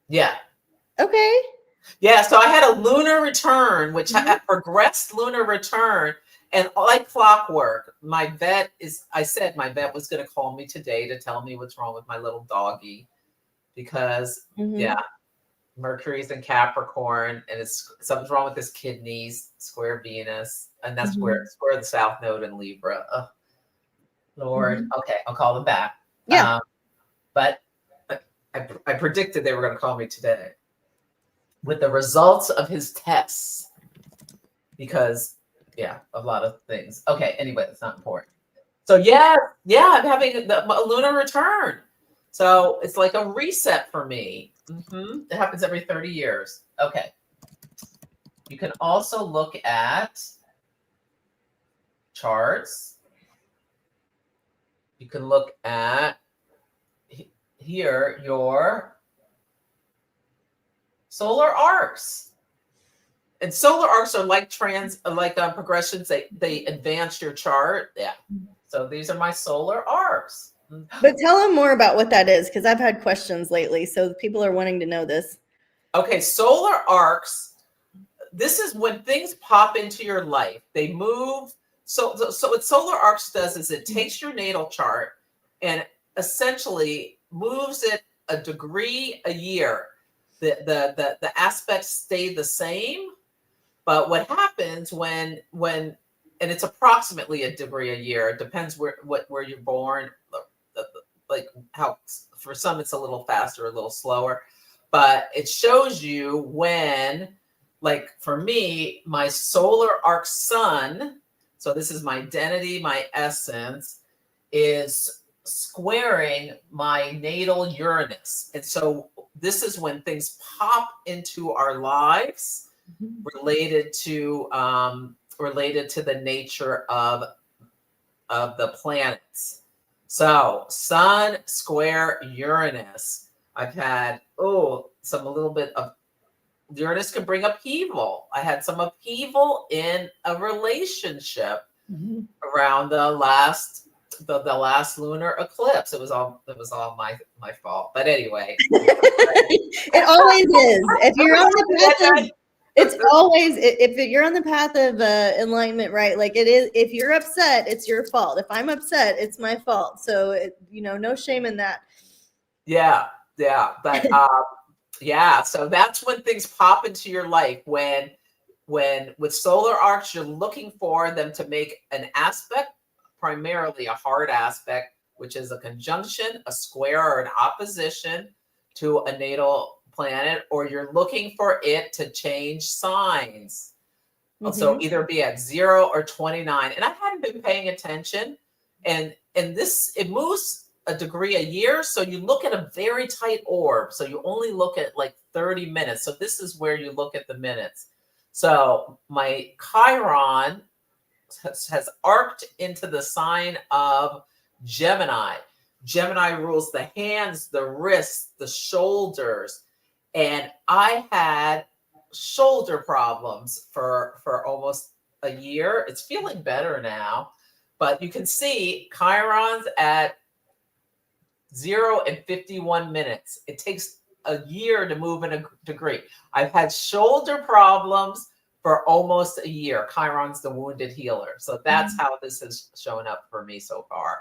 Yeah. Okay. Yeah, so I had a lunar return, which had progressed lunar return. And like clockwork, I said my vet was going to call me today to tell me what's wrong with my little doggy. Because, Mercury's in Capricorn, and something's wrong with his kidneys, square Venus, and that's square the South Node in Libra. Oh, Lord. Okay, I'll call them back. Yeah. But I predicted they were going to call me today with the results of his tests because, a lot of things. Okay, anyway, that's not important. So I'm having a lunar return. So it's like a reset for me. It happens every 30 years. Okay. You can also look at charts. You can look at here your solar arcs. And solar arcs are like progressions. They advance your chart. Yeah. So these are my solar arcs. But tell them more about what that is, because I've had questions lately. So people are wanting to know this. Okay, solar arcs. This is when things pop into your life. They move. So what solar arcs does is it takes your natal chart and essentially moves it a degree a year. The aspects stay the same, but what happens when and it's approximately a degree a year. It depends where you're born. Like how for some it's a little faster, a little slower, but it shows you when, like for me, my solar arc sun, so this is my identity, my essence, is squaring my natal Uranus. And so this is when things pop into our lives related to the nature of the planets. So Sun square Uranus. I've had a little bit of Uranus can bring upheaval. I had some upheaval in a relationship around the last lunar eclipse. It was all my fault. But anyway, it always is. If you're on the path of, it's always if you're on the path of enlightenment, right? Like it is. If you're upset, it's your fault. If I'm upset, it's my fault. So no shame in that. Yeah, but so that's when things pop into your life. When with solar arcs, you're looking for them to make an aspect, primarily a hard aspect, which is a conjunction, a square, or an opposition to a natal planet, or you're looking for it to change signs. So either be at 0 or 29. And I hadn't been paying attention. And it moves a degree a year. So you look at a very tight orb. So you only look at like 30 minutes. So this is where you look at the minutes. So my Chiron has arced into the sign of Gemini. Gemini rules the hands, the wrists, the shoulders. And I had shoulder problems for almost a year. It's feeling better now. But you can see Chiron's at 0 and 51 minutes. It takes a year to move in a degree. I've had shoulder problems for almost a year. Chiron's the wounded healer. So that's how this has shown up for me so far.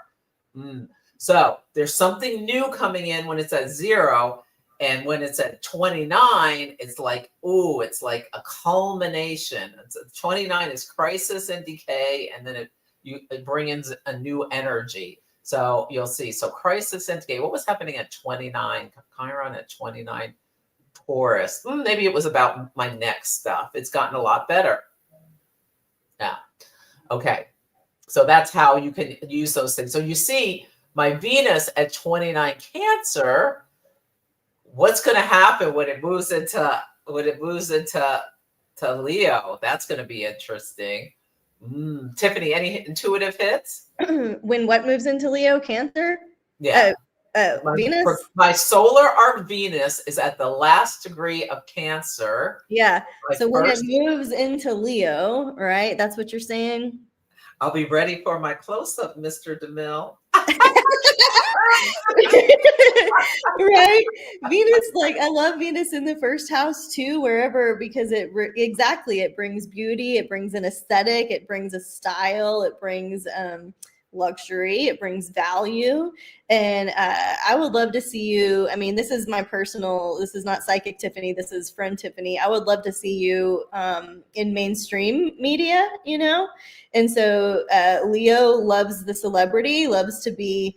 So there's something new coming in when it's at 0. And when it's at 29, it's like, ooh, it's like a culmination. 29 is crisis and decay, and then it brings a new energy. So you'll see. So crisis and decay. What was happening at 29? Chiron at 29. Taurus. Maybe it was about my next stuff. It's gotten a lot better. Yeah. Okay. So that's how you can use those things. So you see my Venus at 29 Cancer. What's going to happen when it moves into Leo? That's going to be interesting. Tiffany, any intuitive hits? When what moves into Leo? Cancer? Yeah. Venus? My solar arc Venus is at the last degree of Cancer. Yeah. So when it moves into Leo, right? That's what you're saying? I'll be ready for my close-up, Mr. DeMille. Right? Venus, like, I love Venus in the first house too, wherever, because it brings beauty, it brings an aesthetic, it brings a style, it brings luxury, it brings value. And I would love to see you. I mean, this is not psychic Tiffany, this is friend Tiffany. I would love to see you in mainstream media, and so Leo loves the celebrity, loves to be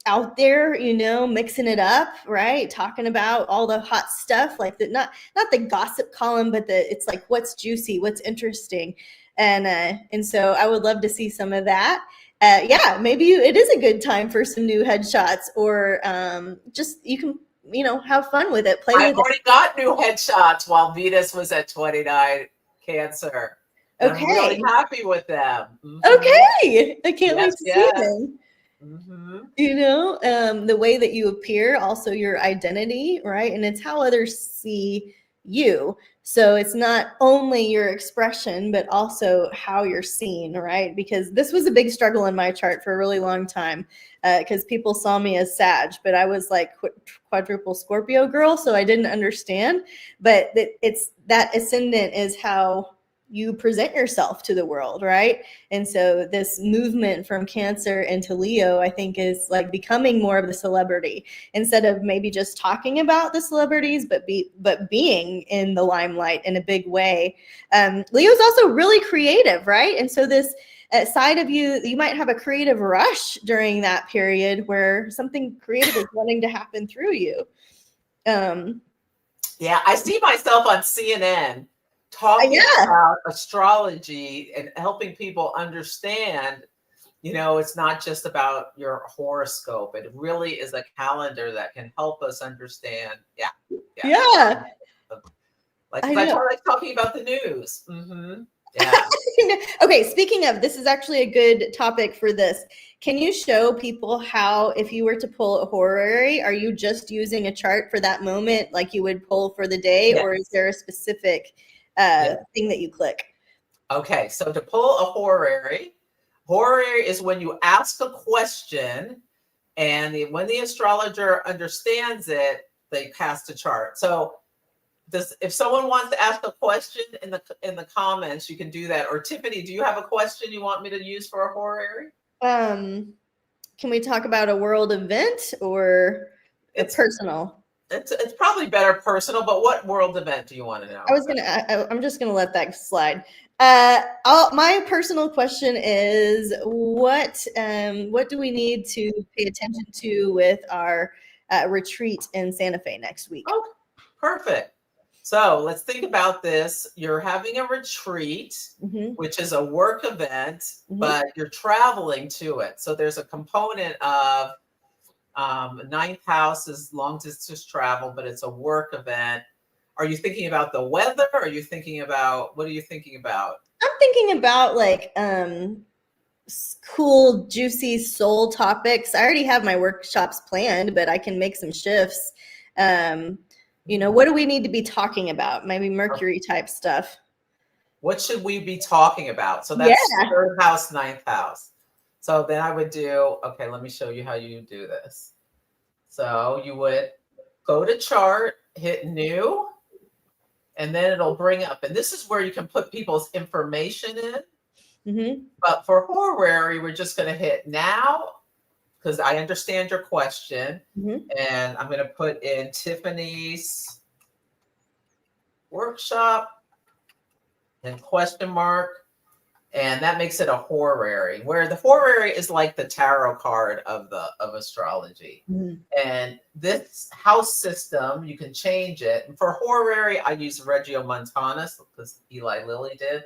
out there, mixing it up, right? Talking about all the hot stuff, like not the gossip column, but it's like what's juicy, what's interesting. And so I would love to see some of that. Yeah, maybe it is a good time for some new headshots, or just you can, have fun with it, play with it. I've already got new headshots while Venus was at 29 Cancer. Okay. I'm really happy with them. Okay. I can't wait to see them. The way that you appear, also your identity, right? And it's how others see you. So it's not only your expression, but also how you're seen, right? Because this was a big struggle in my chart for a really long time, because people saw me as Sag, but I was like quadruple Scorpio girl, so I didn't understand. But it's that ascendant is how you present yourself to the world, right? And so this movement from Cancer into Leo, I think, is like becoming more of the celebrity, instead of maybe just talking about the celebrities, but being in the limelight in a big way. Leo's also really creative, right? And so this side of you might have a creative rush during that period where something creative is wanting to happen through you. Yeah, I see myself on CNN talking about astrology and helping people understand, it's not just about your horoscope. It really is a calendar that can help us understand. Yeah. Like I like talking about the news. Yeah. Okay, speaking of, this is actually a good topic for this. Can you show people how, if you were to pull a horary, are you just using a chart for that moment like you would pull for the day, or is there a specific thing that you click? Okay, so to pull a horary is when you ask a question, and when the astrologer understands it, they cast a chart. So if someone wants to ask a question in the comments, you can do that. Or Tiffany, do you have a question you want me to use for a horary? Can we talk about a world event, or it's personal? It's probably better personal, but what world event do you want to know? I'm just gonna let that slide. My personal question is, what do we need to pay attention to with our retreat in Santa Fe next week? Oh, perfect. So let's think about this. You're having a retreat, which is a work event, but you're traveling to it. So there's a component of ninth house is long distance travel, but it's a work event. Are you thinking about the weather? Or are you thinking about, what are you thinking about? I'm thinking about like cool, juicy soul topics. I already have my workshops planned, but I can make some shifts. What do we need to be talking about? Maybe Mercury type stuff. What should we be talking about? So that's third house, ninth house. So then I would do, okay, let me show you how you do this. So you would go to chart, hit new, and then it'll bring up, and this is where you can put people's information in. But for horary, we're just going to hit now, because I understand your question. And I'm going to put in Tiffany's workshop and question mark. And that makes it a horary, where the horary is like the tarot card of astrology. And this house system, you can change it. And for horary, I use Regiomontanus, because Eli Lilly did.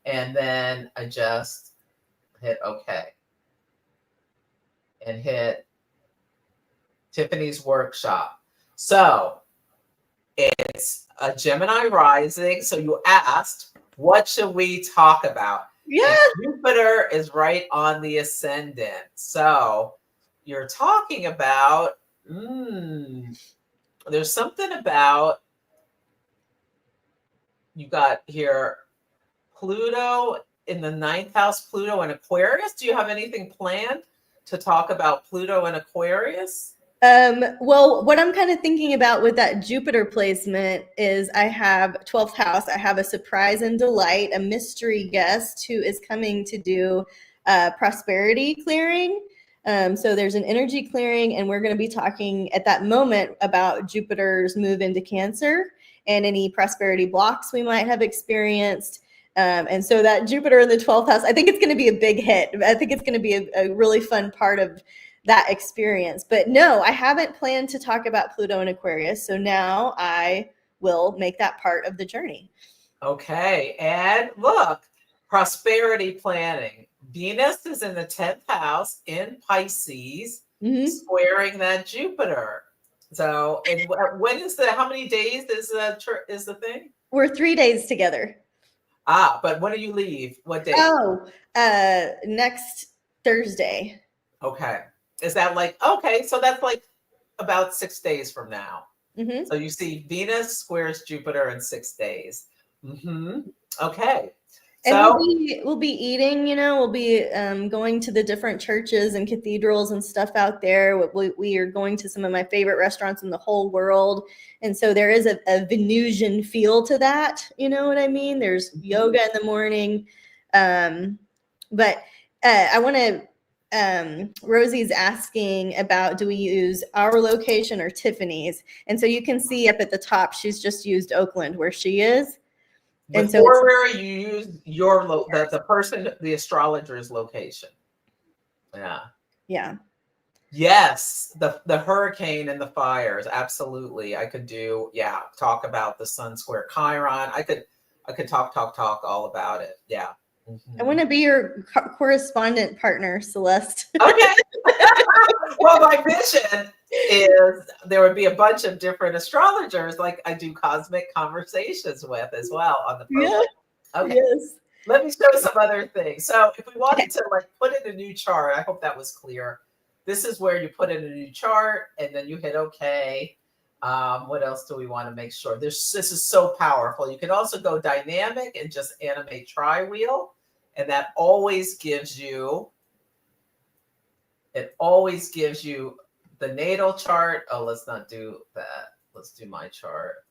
And then I just hit OK. And hit Tiffany's workshop. So it's a Gemini rising. So you asked, what should we talk about? Yeah. Jupiter is right on the ascendant. So you're talking about, there's something about, you got here Pluto in the 9th house, Pluto and Aquarius. Do you have anything planned to talk about Pluto and Aquarius? Well, what I'm kind of thinking about with that Jupiter placement is I have 12th house. I have a surprise and delight, a mystery guest who is coming to do prosperity clearing. So there's an energy clearing, and we're going to be talking at that moment about Jupiter's move into Cancer and any prosperity blocks we might have experienced. And so that Jupiter in the 12th house, I think it's going to be a big hit. I think it's going to be a really fun part of that experience. But no, I haven't planned to talk about Pluto and Aquarius. So now I will make that part of the journey. Okay. And look, prosperity planning. Venus is in the 10th house in Pisces, squaring that Jupiter. So, and when is how many days is the thing? We're 3 days together. But when do you leave? What day? Oh, next Thursday. Okay. Is that okay, so that's about 6 days from now. So you see Venus squares Jupiter in 6 days. Okay. And so we'll be eating, we'll be going to the different churches and cathedrals and stuff out there. We are going to some of my favorite restaurants in the whole world. And so there is a Venusian feel to that. You know what I mean? There's yoga in the morning. But I want to, Rosie's asking about, do we use our location or Tiffany's? And so you can see up at the top, she's just used Oakland where she is. And so where you use your the astrologer's location. Yeah. Yes, the hurricane and the fires. Absolutely, I could do. Talk about the Sun square Chiron. I could talk all about it. Yeah. I want to be your correspondent partner, Celeste. Okay. Well, my vision is there would be a bunch of different astrologers, like I do cosmic conversations with as well on the program. Yeah. Okay. Yes. Let me show some other things. So if we wanted to put in a new chart, I hope that was clear. This is where you put in a new chart and then you hit OK. What else do we want to make sure? This is so powerful. You can also go dynamic and just animate tri-wheel. And that always gives you, the natal chart. Oh, let's not do that. Let's do my chart.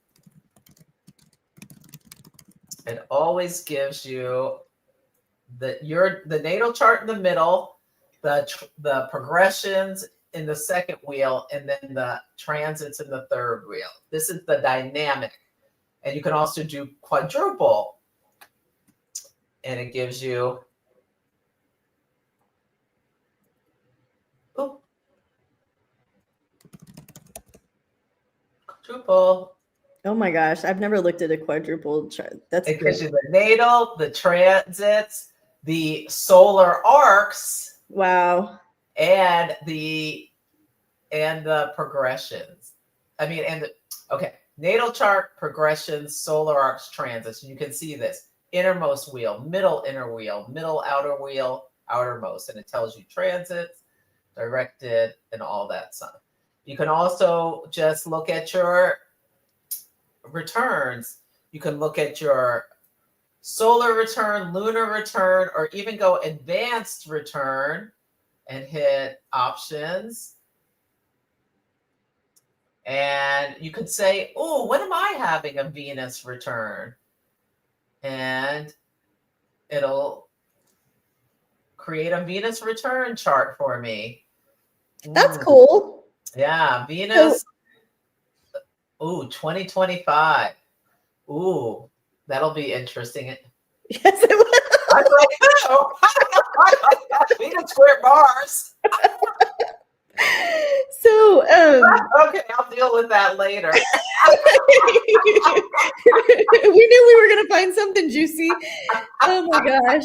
It always gives you the natal chart in the middle, the progressions in the second wheel, and then the transits in the third wheel. This is the dynamic. And you can also do quadruple. And it gives you quadruple. Oh my gosh, I've never looked at a quadruple chart. It gives you the natal, the transits, the solar arcs. Wow. And the progressions. Natal chart, progressions, solar arcs, transits. You can see this. Innermost wheel, middle inner wheel, middle outer wheel, outermost. And it tells you transits, directed, and all that stuff. You can also just look at your returns. You can look at your solar return, lunar return, or even go advanced return and hit options. And you could say, oh, when am I having a Venus return? And it'll create a Venus return chart for me. That's cool. Yeah, Venus. Ooh, 2025. Ooh, that'll be interesting. Yes, it will. I'm like, Venus square Mars. So, okay, I'll deal with that later. we knew we were going to find something juicy. Oh my gosh.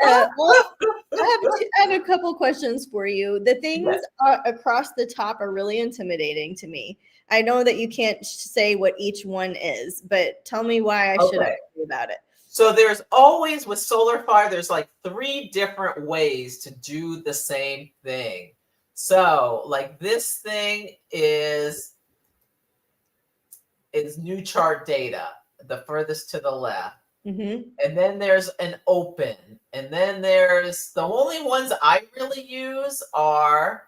Well, I have a couple questions for you. The things across the top are really intimidating to me. I know that you can't say what each one is, but tell me why I should ask you about it. So there's always, with Solare Fire, there's like 3 different ways to do the same thing. So like this thing is new chart data, the furthest to the left. Mm-hmm. And then there's an open. And then there's, the only ones I really use are,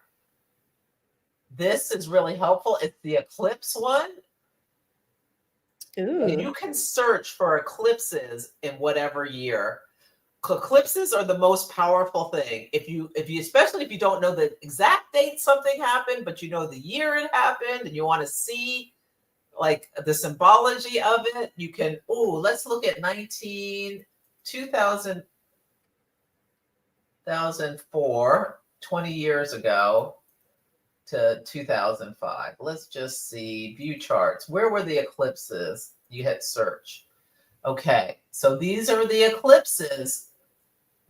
this is really helpful. It's the eclipse one. Ooh. And you can search for eclipses in whatever year. Eclipses are the most powerful thing. If you especially if you don't know the exact date something happened, but you know the year it happened and you want to see like the symbology of it, you can, let's look at 2004, 20 years ago to 2005. Let's just see view charts. Where were the eclipses? You hit search. Okay, so these are the eclipses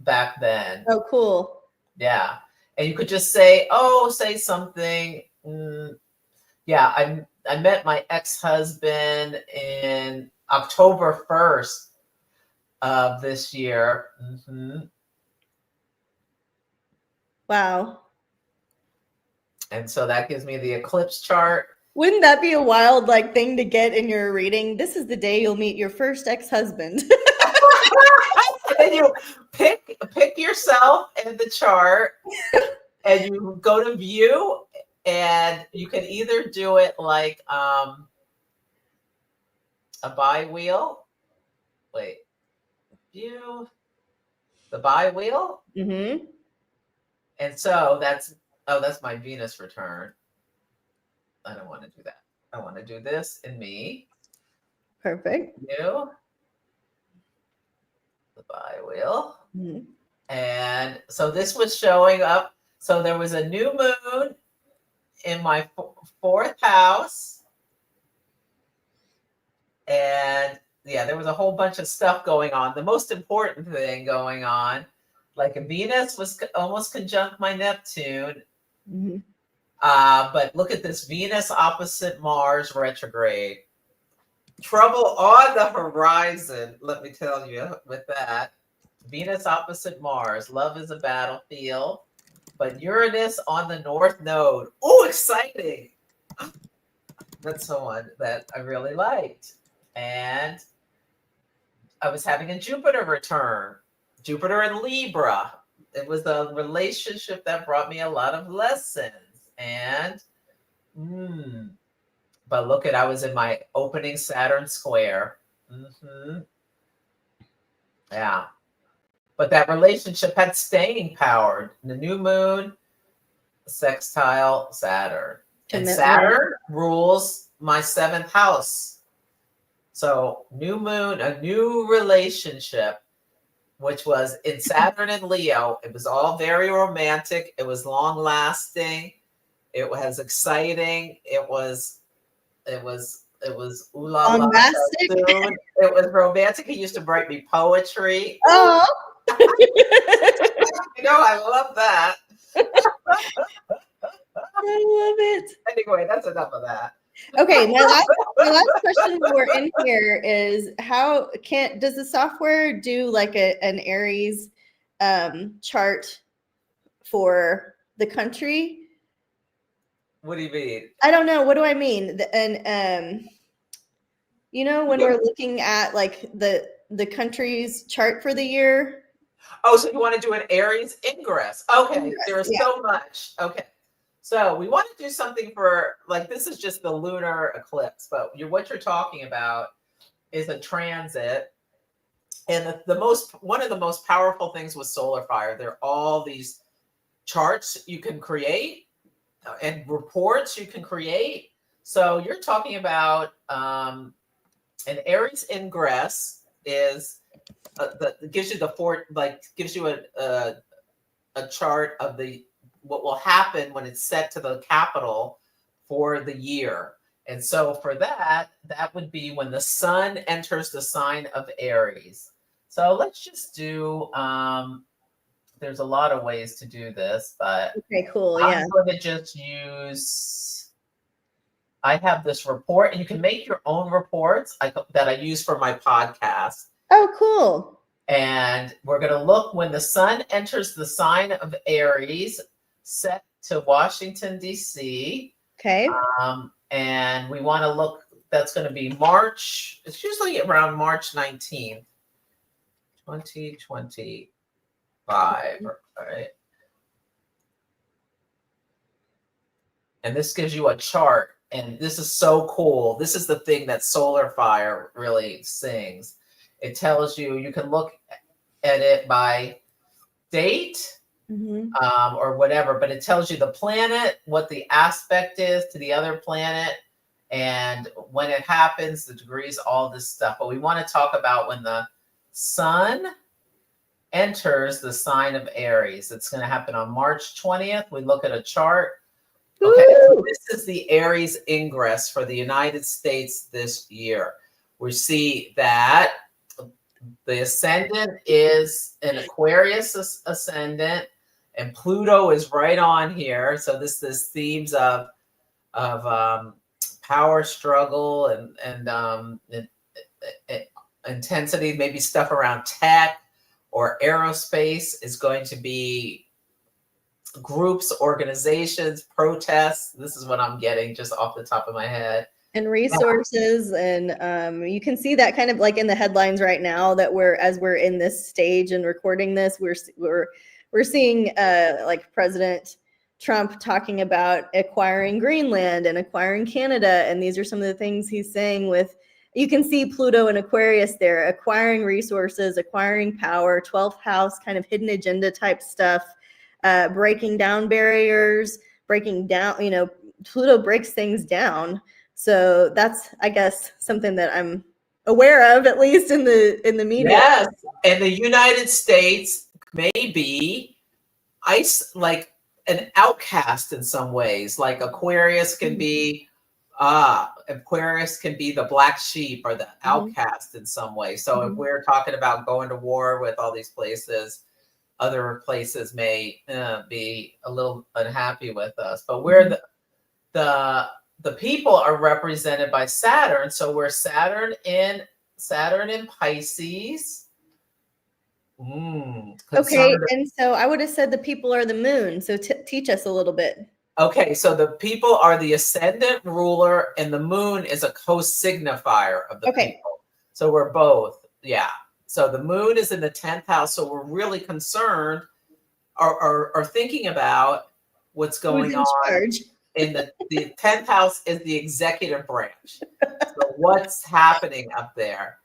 back then. Oh, cool. Yeah, and you could just say, say something. Yeah, I met my ex-husband in October 1st of this year. Wow. And so that gives me the eclipse chart. Wouldn't that be a wild thing to get in your reading? This is the day you'll meet your first ex-husband. And you pick yourself in the chart and you go to view, and you can either do it like a bi-wheel. Wait, view the bi-wheel. Mm-hmm. And so that's my Venus return. I don't want to do that. I want to do this in me. Perfect. View the bi-wheel. Mm-hmm. And so this was showing up. So there was a new moon in my 4th house. And yeah, there was a whole bunch of stuff going on. The most important thing going on, like Venus was almost conjunct my Neptune. Mm-hmm. But look at this, Venus opposite Mars retrograde. Trouble on the horizon, let me tell you, with that. Venus opposite Mars, love is a battlefield. But Uranus on the North Node. Oh, exciting. That's someone that I really liked. And I was having a Jupiter return. Jupiter in Libra. It was a relationship that brought me a lot of lessons. And, but look at, I was in my opening Saturn square. Yeah. But that relationship had staying power. The new moon, sextile Saturn. And Saturn rules my 7th house. So new moon, a new relationship, which was in Saturn and Leo. It was all very romantic. It was long lasting. It was exciting. It was ooh la la. It was romantic. He used to write me poetry. Oh. I love that. I love it. Anyway, that's enough of that. Okay, my last question we're in here is, does the software do like an Aries chart for the country? What do you mean? I don't know. What do I mean? When we're looking at like the country's chart for the year. Oh, so you want to do an Aries ingress? Okay, there's so much. Okay, So we want to do something for, like, this is just the lunar eclipse, but what you're talking about is a transit. And one of the most powerful things with Solar Fire, there are all these charts you can create and reports you can create. So you're talking about an Aries ingress is gives you gives you a chart of what will happen when it's set to the capital for the year. And so for that would be when the sun enters the sign of Aries. So let's just do, there's a lot of ways to do this, but okay, cool. I'm going to just I have this report, and you can make your own reports that I use for my podcast. Oh, cool. And we're going to look when the sun enters the sign of Aries, set to Washington, D.C. Okay. And we want to look, that's going to be March. It's usually around March 19th, 2025. All right. And this gives you a chart. And this is so cool. This is the thing that Solar Fire really sings. It tells you, you can look at it by date, or whatever, but it tells you the planet, what the aspect is to the other planet, and when it happens, the degrees, all this stuff. But we want to talk about when the sun enters the sign of Aries. It's going to happen on March 20th. We look at a chart. Okay, so this is the Aries ingress for the United States this year. We see that the ascendant is an Aquarius ascendant, and Pluto is right on here. So this is themes of power struggle and intensity, maybe stuff around tech or aerospace is going to be groups, organizations, protests. This is what I'm getting just off the top of my head. And resources, and you can see that kind of like in the headlines right now that as we're in this stage and recording this, we're seeing like President Trump talking about acquiring Greenland and acquiring Canada, and these are some of the things he's saying with. You can see Pluto and Aquarius there, acquiring resources, acquiring power, 12th house, kind of hidden agenda type stuff, breaking down barriers, breaking down, Pluto breaks things down. So that's, I guess, something that I'm aware of, at least in the media. Yes, and the United States may be like an outcast in some ways. Like Aquarius can be the black sheep or the outcast in some way. So if we're talking about going to war with all these places, other places may be a little unhappy with us. But we're the people are represented by Saturn. So we're Saturn in Pisces. Okay, and so I would have said the people are the moon. So teach us a little bit. Okay, so the people are the ascendant ruler, and the moon is a co-signifier of the people. So we're both, yeah. So the moon is in the 10th house. So we're really concerned or thinking about what's going on. Charge? In the 10th house is the executive branch. So what's happening up there?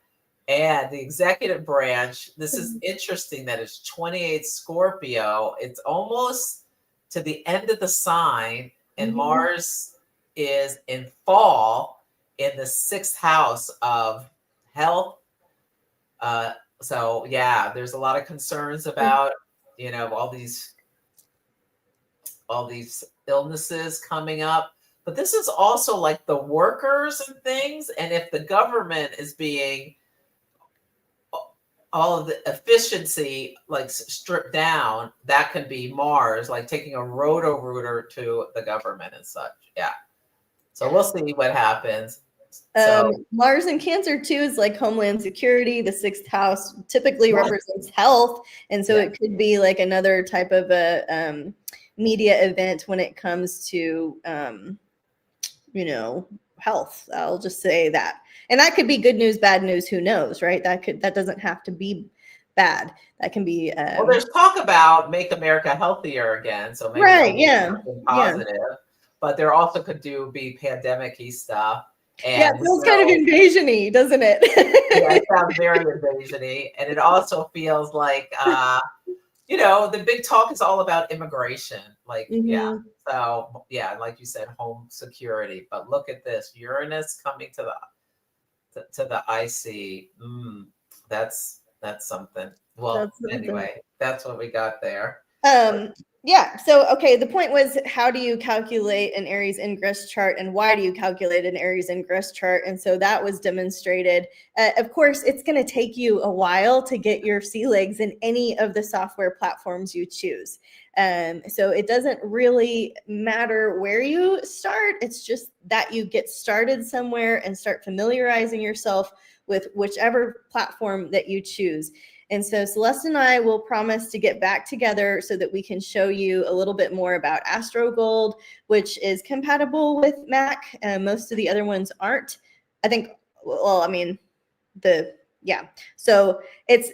And the executive branch, this is interesting that it's 28 Scorpio. It's almost to the end of the sign, and Mars is in fall in the 6th house of health. So yeah, there's a lot of concerns about, all these illnesses coming up. But this is also like the workers and things. And if the government is being all of the efficiency like stripped down, that can be Mars, like taking a roto-rooter to the government and such. Yeah. So we'll see what happens. Mars in Cancer too is like homeland security. The 6th house typically represents health. And so it could be like another type of a media event when it comes to, health. I'll just say that. And that could be good news, bad news, who knows, right? That doesn't have to be bad. That can be well, there's talk about make America healthier again. So maybe right, yeah. positive. but there also could be pandemic-y stuff. And yeah, it feels kind of invasion-y, doesn't it? Yeah, it sounds very invasion-y. And it also feels like, the big talk is all about immigration. Like, yeah. So, yeah, like you said, home security. But look at this, Uranus coming to the IC. That's something. Well, That's something. anyway, that's what we got there. Yeah. So, okay. The point was, how do you calculate an Aries ingress chart, and why do you calculate an Aries ingress chart? And so that was demonstrated. Of course, it's going to take you a while to get your sea legs in any of the software platforms you choose. So it doesn't really matter where you start. It's just that you get started somewhere and start familiarizing yourself with whichever platform that you choose. And so Celeste and I will promise to get back together so that we can show you a little bit more about astrogold, which is compatible with Mac. Most of the other ones aren't. I think, well, I mean, So it's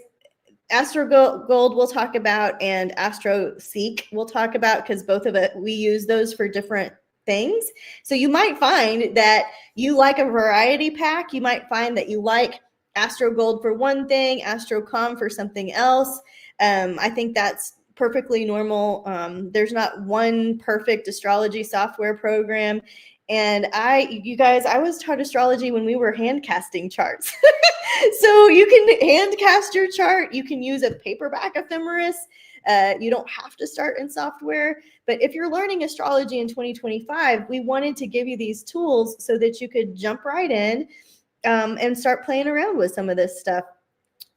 astrogold we'll talk about, and astro-seek we'll talk about, because both of it, we use those for different things. So you might find that you like a variety pack. You might find that you like astrogold for one thing, astrocom for something else. I think that's perfectly normal. There's not one perfect astrology software program. And you guys, I was taught astrology when we were hand casting charts. So you can hand cast your chart. You can use a paperback ephemeris. You don't have to start in software. But if you're learning astrology in 2025, we wanted to give you these tools so that you could jump right in and start playing around with some of this stuff.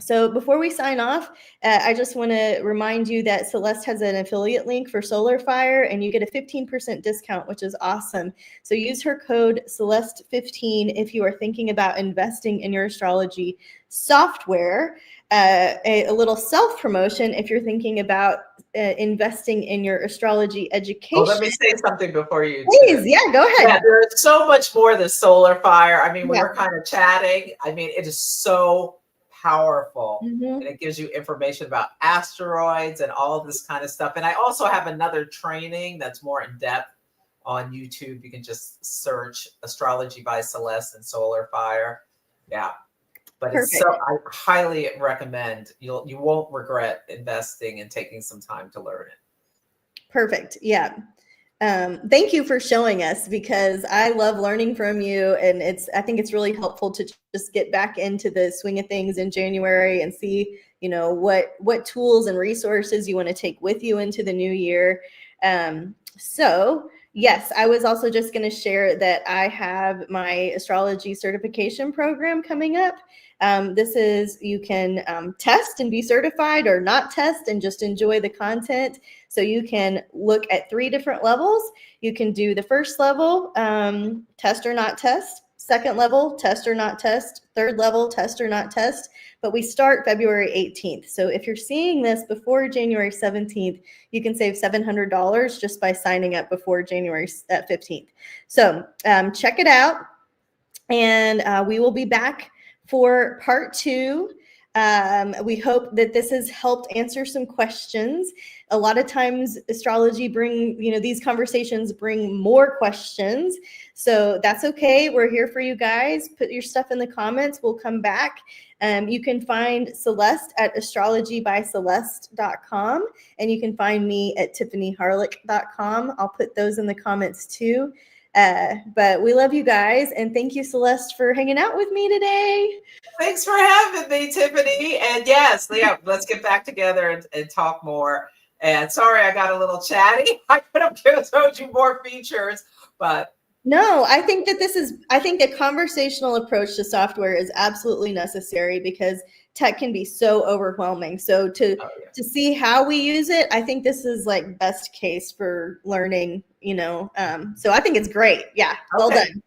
So before we sign off, I just want to remind you that Celeste has an affiliate link for Solare Fire, and you get a 15% discount, which is awesome. So use her code Celeste15 if you are thinking about investing in your astrology software. A little self-promotion if you're thinking about investing in your astrology education. Oh, let me say something before you. Please, yeah, go ahead. Yeah, there's so much more than Solare Fire. I mean, we were kind of chatting. I mean, it is so powerful, and it gives you information about asteroids and all of this kind of stuff. And I also have another training that's more in depth on YouTube. You can just search Astrology by Celeste and Solare Fire. Yeah. But Perfect. It's so, I highly recommend. You won't regret investing and taking some time to learn it. Perfect. Yeah. Thank you for showing us, because I love learning from you, and I think it's really helpful to just get back into the swing of things in January and see, what tools and resources you want to take with you into the new year. So yes, I was also just going to share that I have my astrology certification program coming up. You can test and be certified, or not test and just enjoy the content. So you can look at 3 different levels. You can do the first level, test or not test. Second level, test or not test. Third level, test or not test. But we start February 18th. So if you're seeing this before January 17th, you can save $700 just by signing up before January 15th. So check it out. And we will be back for part 2. We hope that this has helped answer some questions. A lot of times astrology these conversations bring more questions. So that's okay. We're here for you guys. Put your stuff in the comments. We'll come back. You can find Celeste at astrologybyceleste.com, and you can find me at tiffanyharlick.com. I'll put those in the comments too. But we love you guys, and thank you, Celeste, for hanging out with me today. Thanks for having me, Tiffany. And yes, yeah, let's get back together and talk more. And sorry, I got a little chatty. I could have told you more features, but no, I think a conversational approach to software is absolutely necessary, because tech can be so overwhelming. So to see how we use it, I think this is like best case for learning, so I think it's great. Yeah. Well done.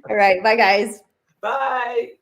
All right. Bye, guys. Bye.